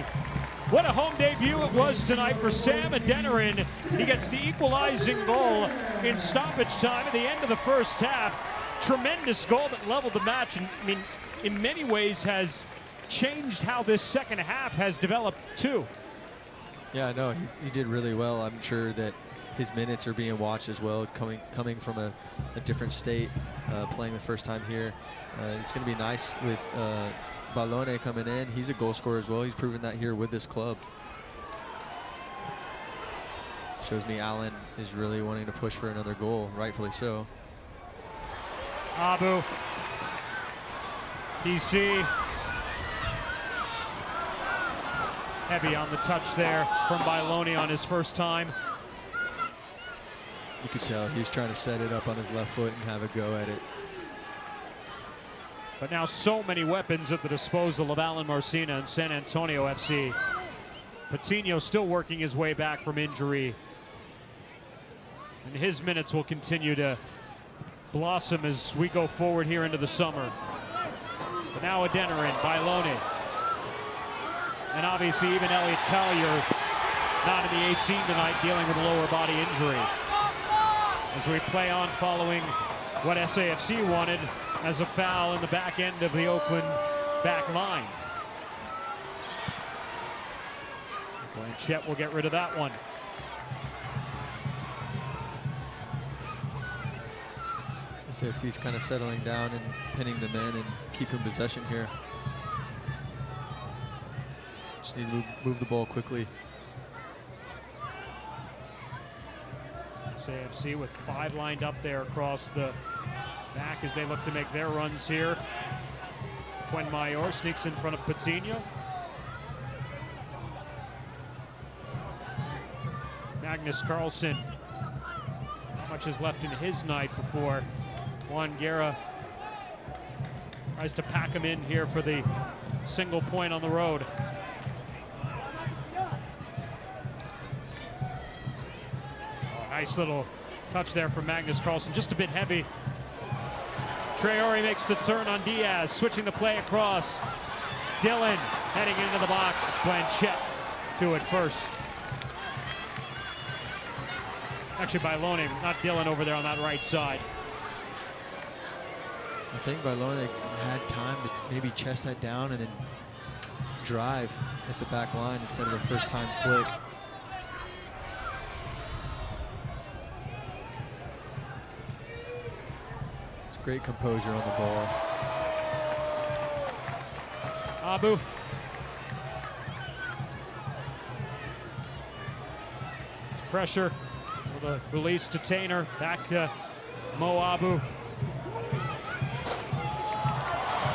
what a home debut it was tonight for Sam Adeniran. He gets the equalizing goal in stoppage time at the end of the first half. Tremendous goal that leveled the match, and I mean, in many ways has changed how this second half has developed too. Yeah, no, he did really well. I'm sure that his minutes are being watched as well, coming from a different state, playing the first time here. It's going to be nice with Bailone coming in. He's a goal scorer as well. He's proven that here with this club. Shows me Allen is really wanting to push for another goal, rightfully so. Abu. PC. Heavy on the touch there from Bailone on his first time. You could tell he's trying to set it up on his left foot and have a go at it. But now so many weapons at the disposal of Alan Marcina and San Antonio FC. Coutinho still working his way back from injury. And his minutes will continue to blossom as we go forward here into the summer. But now Adeniran, Bailone. And obviously even Elliot Collier not in the 18 tonight, dealing with a lower body injury. As we play on following what SAFC wanted as a foul in the back end of the Oakland back line. Blanchette will get rid of that one. SAFC's kind of settling down and pinning them in and keeping possession here. Just need to move the ball quickly. SAFC with 5 lined up there across the back as they look to make their runs here. Fuenmayor sneaks in front of Coutinho. Magnus Carlsen. How much is left in his night before Juan Guerra tries to pack him in here for the single point on the road. Nice little touch there from Magnus Carlsen, just a bit heavy. Traore makes the turn on Diaz, switching the play across. Dillon heading into the box. Blanchette to it first. Actually, Bailone, not Dillon over there on that right side. I think Bailone had time to maybe chest that down and then drive at the back line instead of a first-time flick. Great composure on the ball. Abu. Pressure. The release to Tainer, back to Moabu.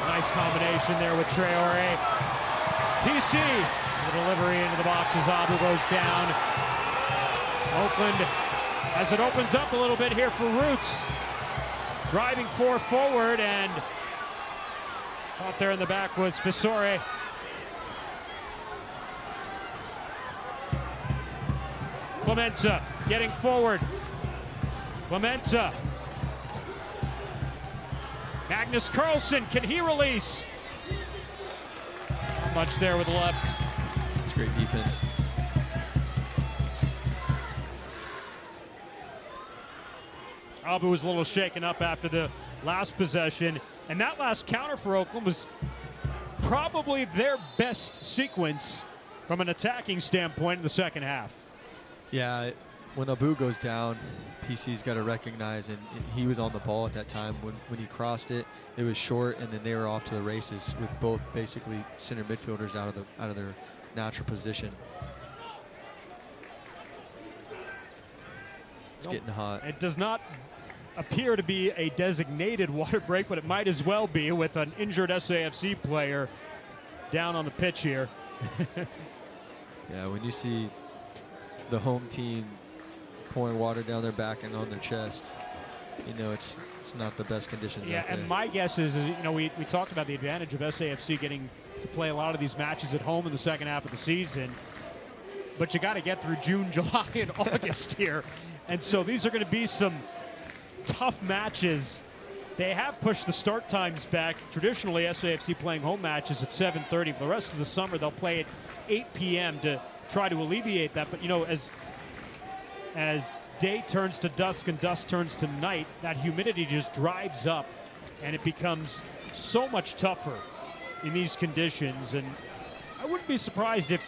Nice combination there with Traore. PC, the delivery into the box as Abu goes down. Oakland, as it opens up a little bit here for Roots. Driving forward, and out there in the back was Fisore. Clementa getting forward. Clementa. Magnus Carlsen, can he release? Not much there with the left. It's great defense. Abu was a little shaken up after the last possession, and that last counter for Oakland was probably their best sequence from an attacking standpoint in the second half. Yeah, when Abu goes down, PC's got to recognize, and he was on the ball at that time. When he crossed it, it was short, and then they were off to the races with both basically center midfielders out of their natural position. It's getting hot. It does not appear to be a designated water break, but it might as well be with an injured SAFC player down on the pitch here. Yeah, when you see the home team pouring water down their back and on their chest, you know it's not the best conditions. Yeah, out there. and my guess is we talked about the advantage of SAFC getting to play a lot of these matches at home in the second half of the season, but you got to get through June, July, and August here, and so these are going to be some tough matches. They have pushed the start times back. Traditionally, SAFC playing home matches at 7:30. For the rest of the summer, they'll play at 8 p.m. to try to alleviate that. But, as day turns to dusk and dusk turns to night, that humidity just drives up, and it becomes so much tougher in these conditions. And I wouldn't be surprised if,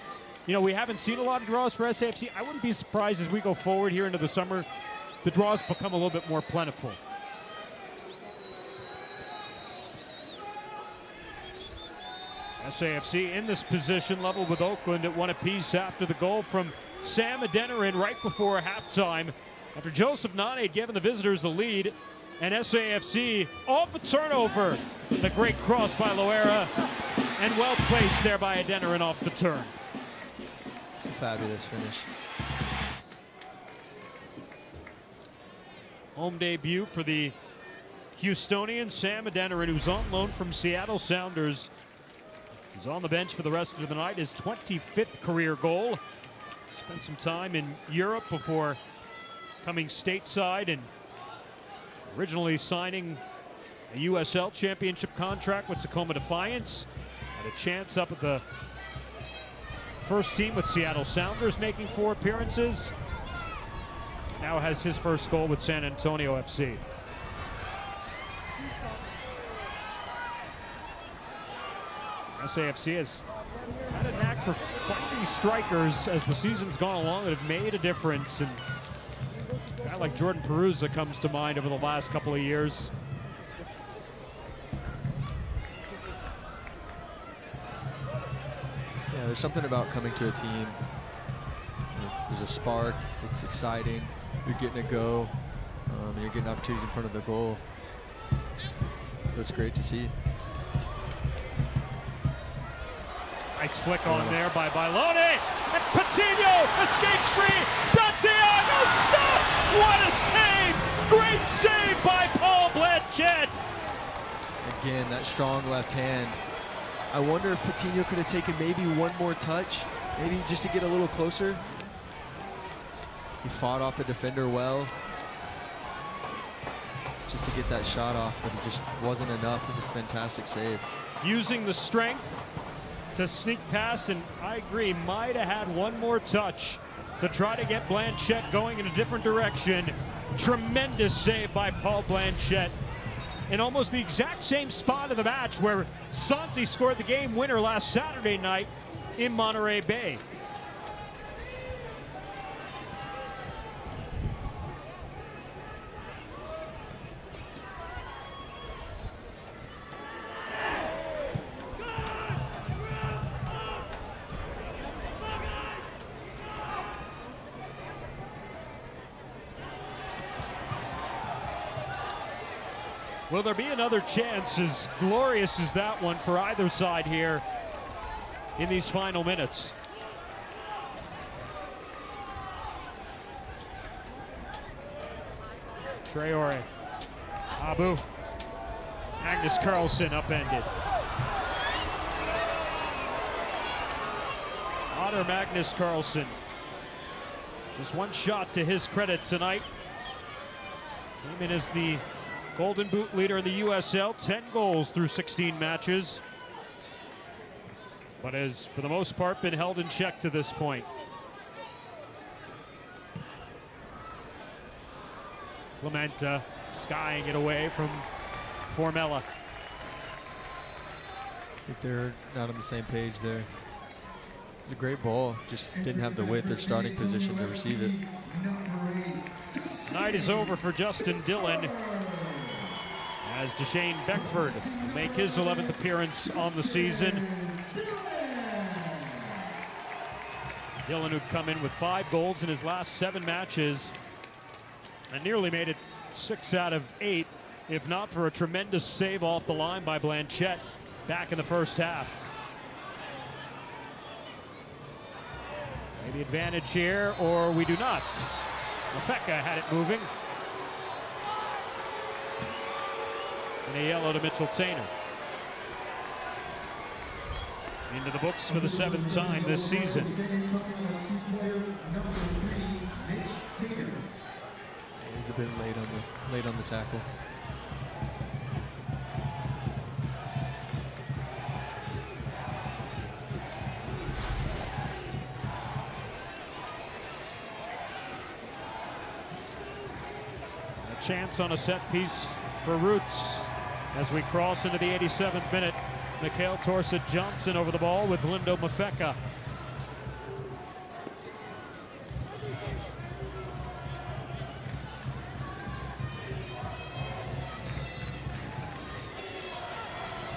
we haven't seen a lot of draws for SAFC. I wouldn't be surprised as we go forward here into the summer, the draws become a little bit more plentiful. SAFC in this position, level with Oakland at 1 apiece after the goal from Sam Adeniran right before halftime. After Joseph Nane had given the visitors the lead, and SAFC off a turnover. The great cross by Loera, and well placed there by Adeniran off the turn. It's a fabulous finish. Home debut for the Houstonian, Sam Adeniran, who's on loan from Seattle Sounders. He's on the bench for the rest of the night. His 25th career goal. Spent some time in Europe before coming stateside and originally signing a USL championship contract with Tacoma Defiance. Had a chance up at the first team with Seattle Sounders, making 4 appearances. Now has his first goal with San Antonio FC. SAFC has had a knack for finding strikers as the season's gone along that have made a difference. And a guy like Jordan Perusa comes to mind over the last couple of years. Yeah, there's something about coming to a team. There's a spark. It's exciting. You're getting a go. You're getting opportunities in front of the goal. So it's great to see. Nice flick on there by Bailone. And Patino escapes free. Santiago stopped. What a save. Great save by Paul Blanchett. Again, that strong left hand. I wonder if Patino could have taken maybe one more touch, maybe just to get a little closer. He fought off the defender well, just to get that shot off, but it just wasn't enough. It was a fantastic save. Using the strength to sneak past, and I agree, might have had one more touch to try to get Blanchett going in a different direction. Tremendous save by Paul Blanchett in almost the exact same spot of the match where Santi scored the game winner last Saturday night in Monterey Bay. Will there be another chance as glorious as that one for either side here in these final minutes? Traore, Abu, Magnus Carlsen upended. Otter Magnus Carlsen, just one shot to his credit tonight. Came in as the Golden Boot leader in the USL, 10 goals through 16 matches. But has, for the most part, been held in check to this point. Clementa skying it away from Formella. I think they're not on the same page there. It's a great ball, just didn't have the width or starting position to receive it. Night is over for Justin Dillon as Deshane Beckford will make his 11th appearance on the season. Dillon, who'd come in with 5 goals in his last 7 matches and nearly made it 6 out of 8, if not for a tremendous save off the line by Blanchette back in the first half. Maybe advantage here, or we do not. Mafeka had it moving. And a yellow to Mitchell Tainer. Into the books for the 7th time this season. He's a bit late on the tackle. A chance on a set piece for Roots as we cross into the 87th minute. Mikhail Torset Johnson over the ball with Lindo Mafeka.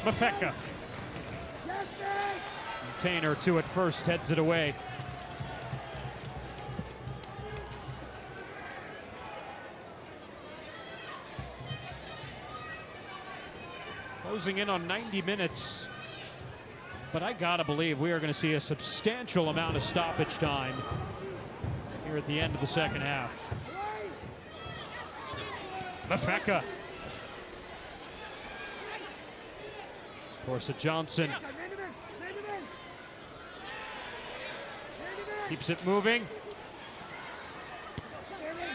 Mafeka. Tainer to it first, heads it away. Closing in on 90 minutes. But I gotta believe we are gonna see a substantial amount of stoppage time here at the end of the second half. Mafeka. Torset Johnson. Keeps it moving.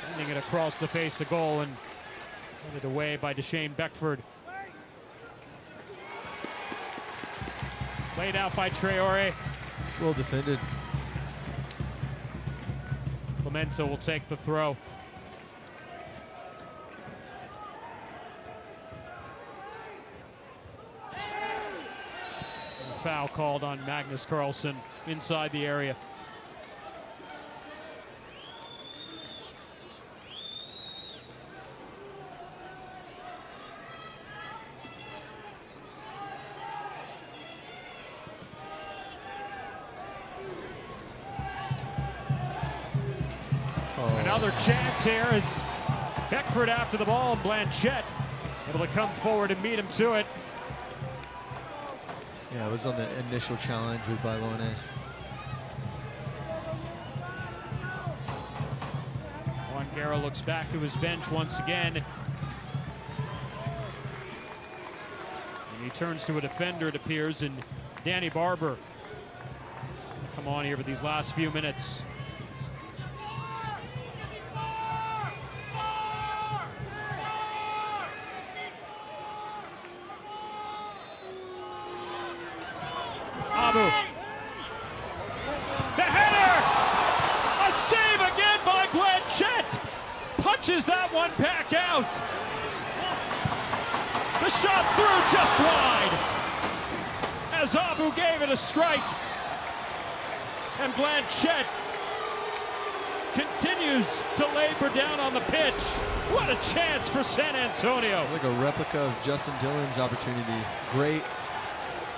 Sending it across the face of goal and headed away by Deshane Beckford. Laid out by Traore. It's well defended. Clementa will take the throw. A foul called on Magnus Carlsen inside the area. Another chance here as Beckford after the ball, and Blanchette able to come forward and meet him to it. Yeah, it was on the initial challenge with Bailone. Wangara looks back to his bench once again. And he turns to a defender, it appears, and Danny Barber. Come on here for these last few minutes. Abu. The header! A save again by Blanchette! Punches that one back out. The shot through just wide. As Abu gave it a strike. And Blanchette continues to labor down on the pitch. What a chance for San Antonio. Like a replica of Justin Dillon's opportunity. Great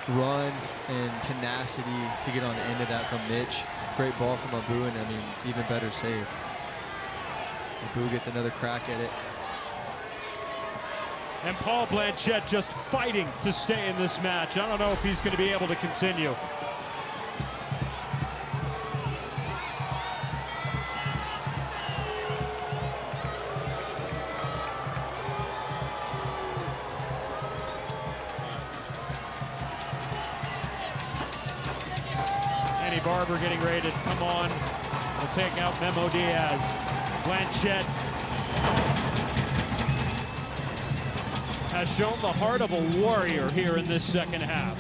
run and tenacity to get on the end of that from Mitch. Great ball from Abu, and I mean, even better save. Abu gets another crack at it. And Paul Blanchette just fighting to stay in this match. I don't know if he's going to be able to continue. Barber getting ready to come on. We'll take out Memo Diaz. Blanchette has shown the heart of a warrior here in this second half.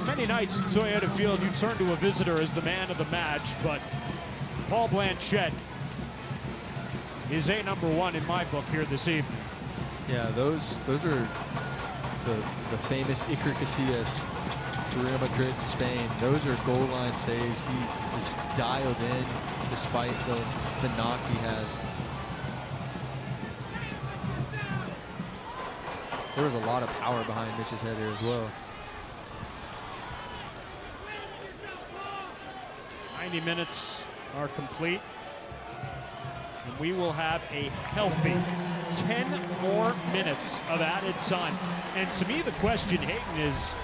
Many nights in Toyota Field, you turn to a visitor as the man of the match, but Paul Blanchette is a #1 in my book here this evening. Yeah, those are the famous Iker Casillas. Real Madrid, Spain. Those are goal line saves. He is dialed in despite the knock he has. There was a lot of power behind Mitch's header as well. 90 minutes are complete. And we will have a healthy 10 more minutes of added time. And to me, the question, Hayden, is,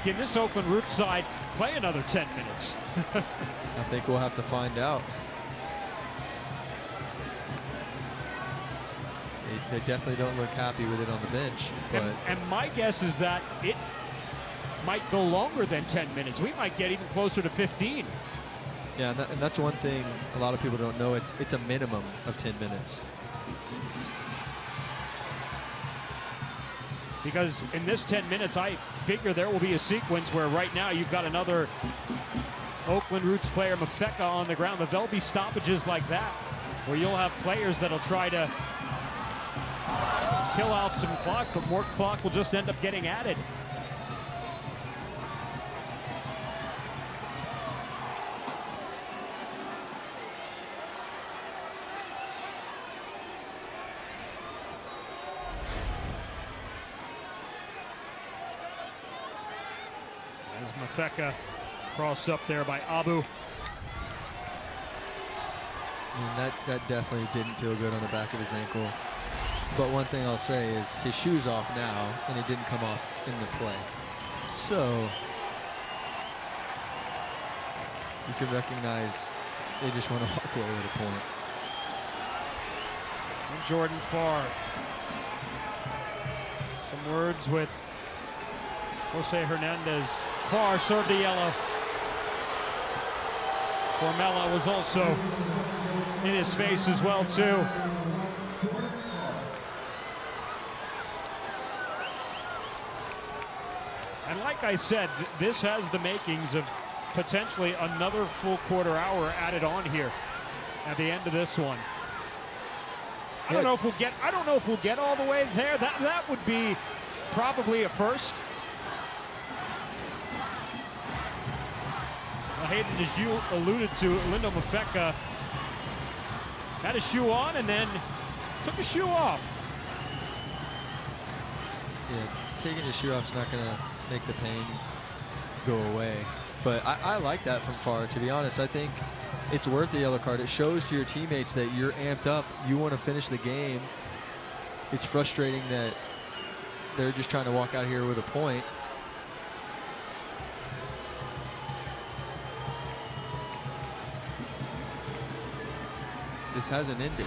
can this Oakland Roots side play another 10 minutes? I think we'll have to find out. They definitely don't look happy with it on the bench. But and my guess is that it might go longer than 10 minutes. We might get even closer to 15. Yeah, and that's one thing a lot of people don't know. It's a minimum of 10 minutes. Because in this 10 minutes, I figure there will be a sequence where right now you've got another Oakland Roots player, Mafeka, on the ground. But there'll be stoppages like that where you'll have players that'll try to kill off some clock, but more clock will just end up getting added. As Mafeka crossed up there by Abu. I mean, that definitely didn't feel good on the back of his ankle. But one thing I'll say is his shoe's off now, and it didn't come off in the play. So you can recognize they just want to walk away with a point. And Jordan Farr. Some words with Jose Hernandez. Farr served a yellow. Formella was also in his face as well, too. And like I said, this has the makings of potentially another full quarter hour added on here at the end of this one. I don't know if we'll get all the way there. That would be probably a first. Well, Hayden, as you alluded to, Lindo Mafeka had a shoe on and then took a shoe off. Yeah, taking your shoe off is not going to make the pain go away. But I like that from Farr, to be honest. I think it's worth the yellow card. It shows to your teammates that you're amped up. You want to finish the game. It's frustrating that they're just trying to walk out here with a point. This hasn't ended.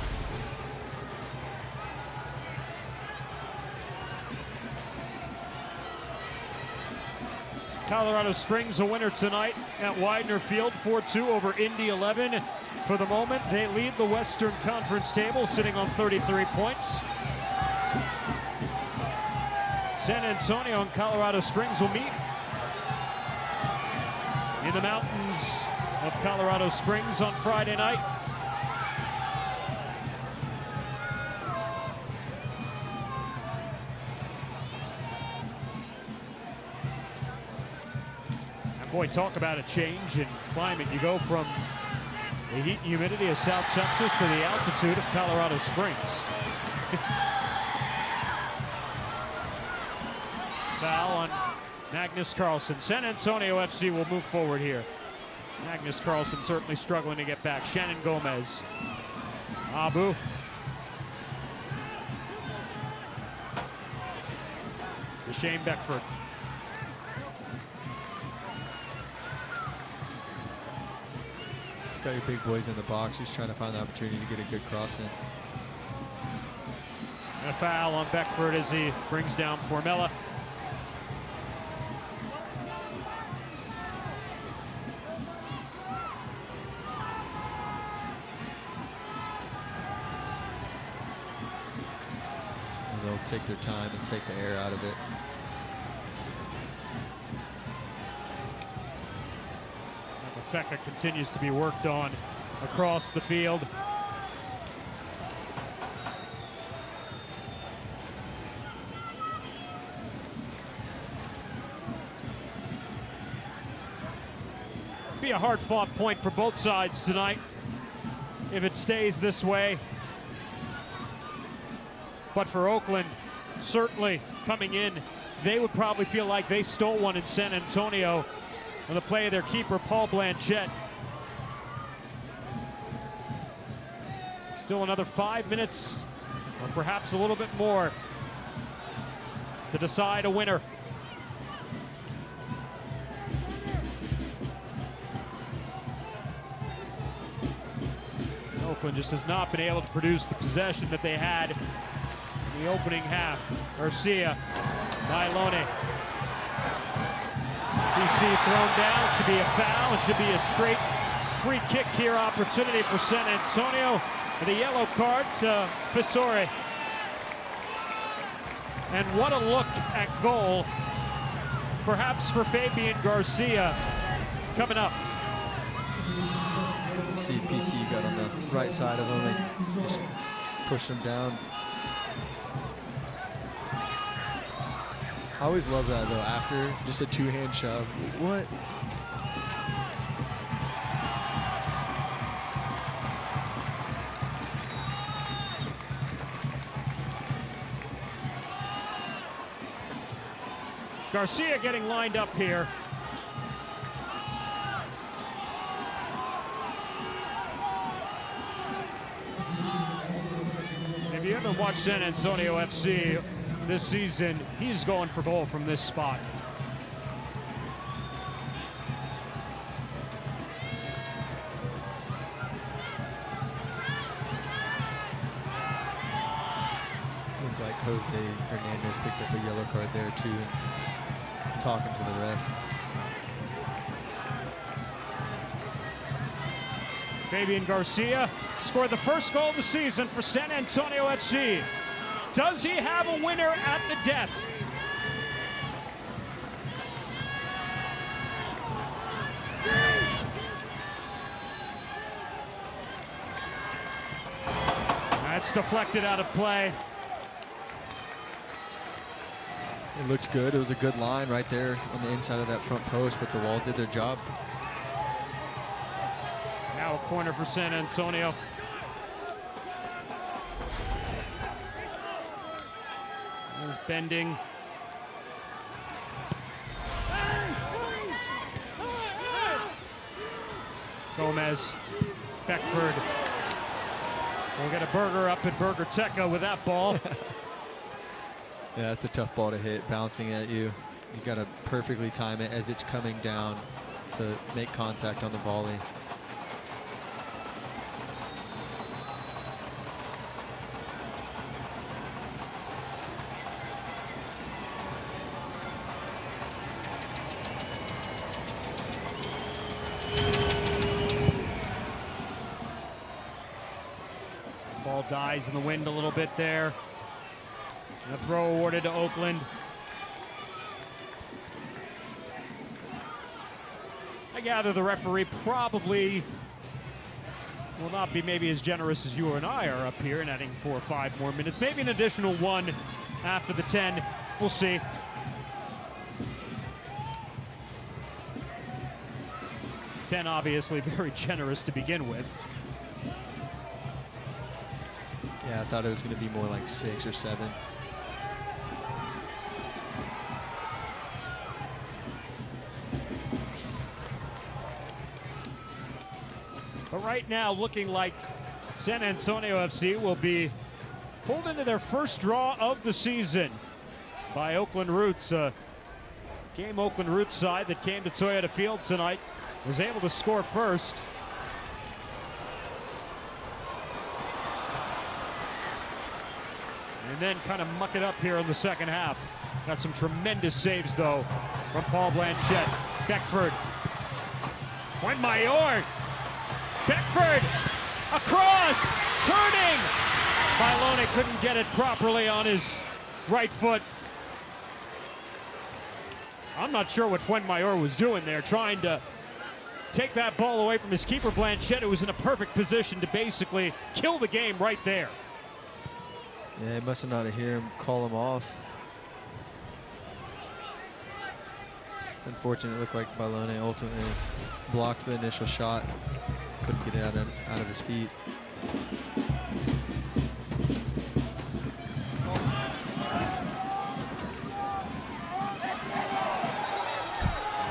Colorado Springs a winner tonight at Widener Field, 4-2 over Indy 11. For the moment, they lead the Western Conference table, sitting on 33 points. San Antonio and Colorado Springs will meet in the mountains of Colorado Springs on Friday night. Boy, talk about a change in climate. You go from the heat and humidity of South Texas to the altitude of Colorado Springs. Foul on Magnus Carlson. San Antonio FC will move forward here. Magnus Carlson certainly struggling to get back. Shannon Gomez. Abu to Shane Beckford. He's got your big boys in the box. He's trying to find the opportunity to get a good cross in. And a foul on Beckford as he brings down Formella. They'll take their time and take the air out of it. Feka continues to be worked on across the field. Be a hard-fought point for both sides tonight if it stays this way. But for Oakland, certainly coming in, they would probably feel like they stole one in San Antonio on the play of their keeper, Paul Blanchette. Still another 5 minutes, or perhaps a little bit more, to decide a winner. Oakland just has not been able to produce the possession that they had in the opening half. Garcia, Nailone. BC thrown down, should be a foul, it should be a straight free kick here opportunity for San Antonio. And a yellow card to Fisore. And what a look at goal, perhaps for Fabian Garcia coming up. See PC got on the right side of him and just pushed him down. I always love that though, after just a two-hand shove. What? Garcia getting lined up here. If you haven't watched San Antonio FC this season, he's going for goal from this spot. Looked like Jose Hernandez picked up a yellow card there too, talking to the ref. Fabian Garcia scored the first goal of the season for San Antonio FC. Does he have a winner at the death? That's deflected out of play. It looks good. It was a good line right there on the inside of that front post, but the wall did their job. Now a corner for San Antonio. There's bending. Gomez, Beckford. We'll get a burger up at Burger Teca with that ball. Yeah, it's a tough ball to hit, bouncing at you. You got to perfectly time it as it's coming down to make contact on the volley. Ball dies in the wind a little bit there. And a throw awarded to Oakland. I gather the referee probably will not be maybe as generous as you and I are up here in adding 4 or 5 more minutes. Maybe an additional 1 after the 10. We'll see. $10 obviously very generous to begin with. Yeah, I thought it was going to be more like 6 or 7. But right now, looking like San Antonio FC will be pulled into their first draw of the season by Oakland Roots. Game Oakland Roots side that came to Toyota Field tonight was able to score first. And then kind of muck it up here in the second half. Got some tremendous saves, though, from Paul Blanchette. Beckford. Fuenmayor. Beckford. Across. Turning. Bailone couldn't get it properly on his right foot. I'm not sure what Fuenmayor was doing there, trying to take that ball away from his keeper, Blanchette, who was in a perfect position to basically kill the game right there. Yeah, he must have not hear him call him off. It's unfortunate. It looked like Bailone ultimately blocked the initial shot. Couldn't get it out of his feet.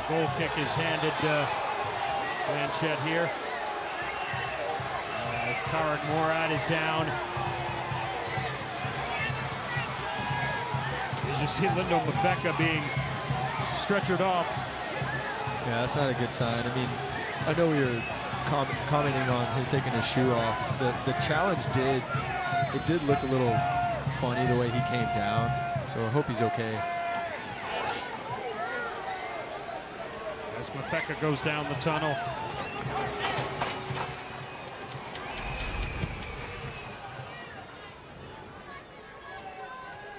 The goal kick is handed Blanchette here. As Tarek Morad is down. As you see Lindo Mafeka being stretchered off. Yeah, that's not a good sign. I mean, I know we were commenting on him taking his shoe off. The challenge did look a little funny the way he came down. So I hope he's okay. As Mafeka goes down the tunnel.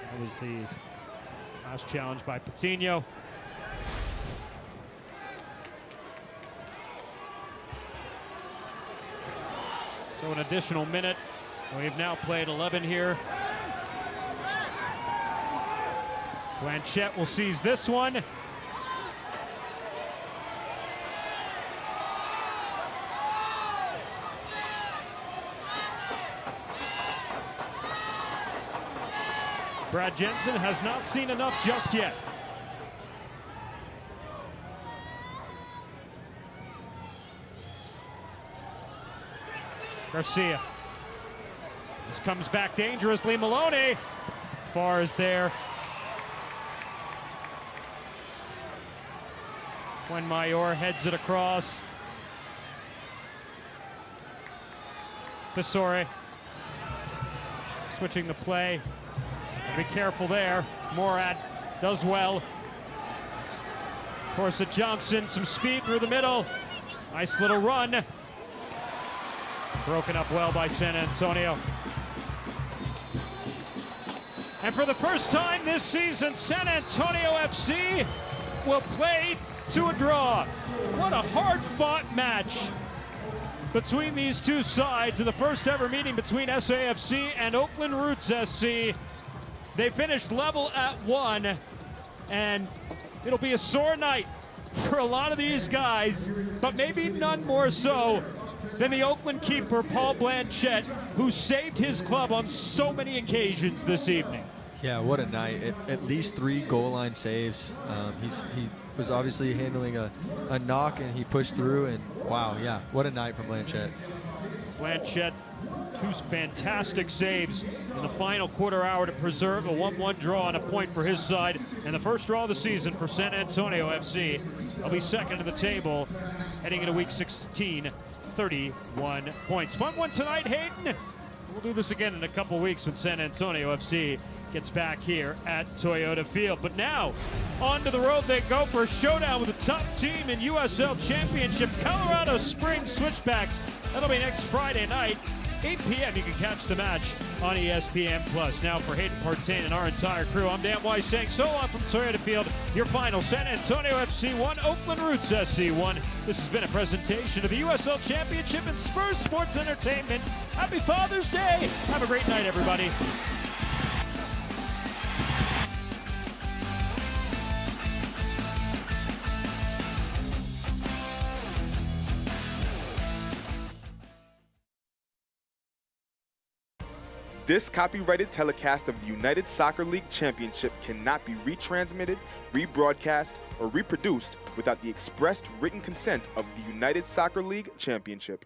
That was the last challenge by Patino. So an additional minute. We've now played 11 here. Blanchette will seize this one. Brad Jensen has not seen enough just yet. Garcia. This comes back dangerously. Maloney. Far is there. Fuenmayor heads it across. Tesore. Switching the play. Be careful there. Morad does well. Corsa Johnson, some speed through the middle. Nice little run. Broken up well by San Antonio. And for the first time this season, San Antonio FC will play to a draw. What a hard-fought match between these two sides in the first ever meeting between SAFC and Oakland Roots SC. They finished level at 1, and it'll be a sore night for a lot of these guys, but maybe none more so than the Oakland keeper, Paul Blanchette, who saved his club on so many occasions this evening. Yeah, what a night. At least 3 goal line saves. He was obviously handling a knock, and he pushed through, and wow, yeah, what a night from Blanchette. Blanchette, 2 fantastic saves in the final quarter hour to preserve a 1-1 draw and a point for his side. And the first draw of the season for San Antonio FC. They'll be second to the table heading into week 16, 31 points. Fun one tonight, Hayden. We'll do this again in a couple weeks when San Antonio FC gets back here at Toyota Field. But now, on to the road they go for a showdown with the top team in USL Championship, Colorado Springs Switchbacks. That'll be next Friday night, 8 p.m. You can catch the match on ESPN+. Now for Hayden Partain and our entire crew, I'm Dan Weiss saying so long from Toyota Field. Your final, San Antonio FC 1, Oakland Roots SC 1. This has been a presentation of the USL Championship and Spurs Sports Entertainment. Happy Father's Day. Have a great night, everybody. This copyrighted telecast of the United Soccer League Championship cannot be retransmitted, rebroadcast, or reproduced without the expressed written consent of the United Soccer League Championship.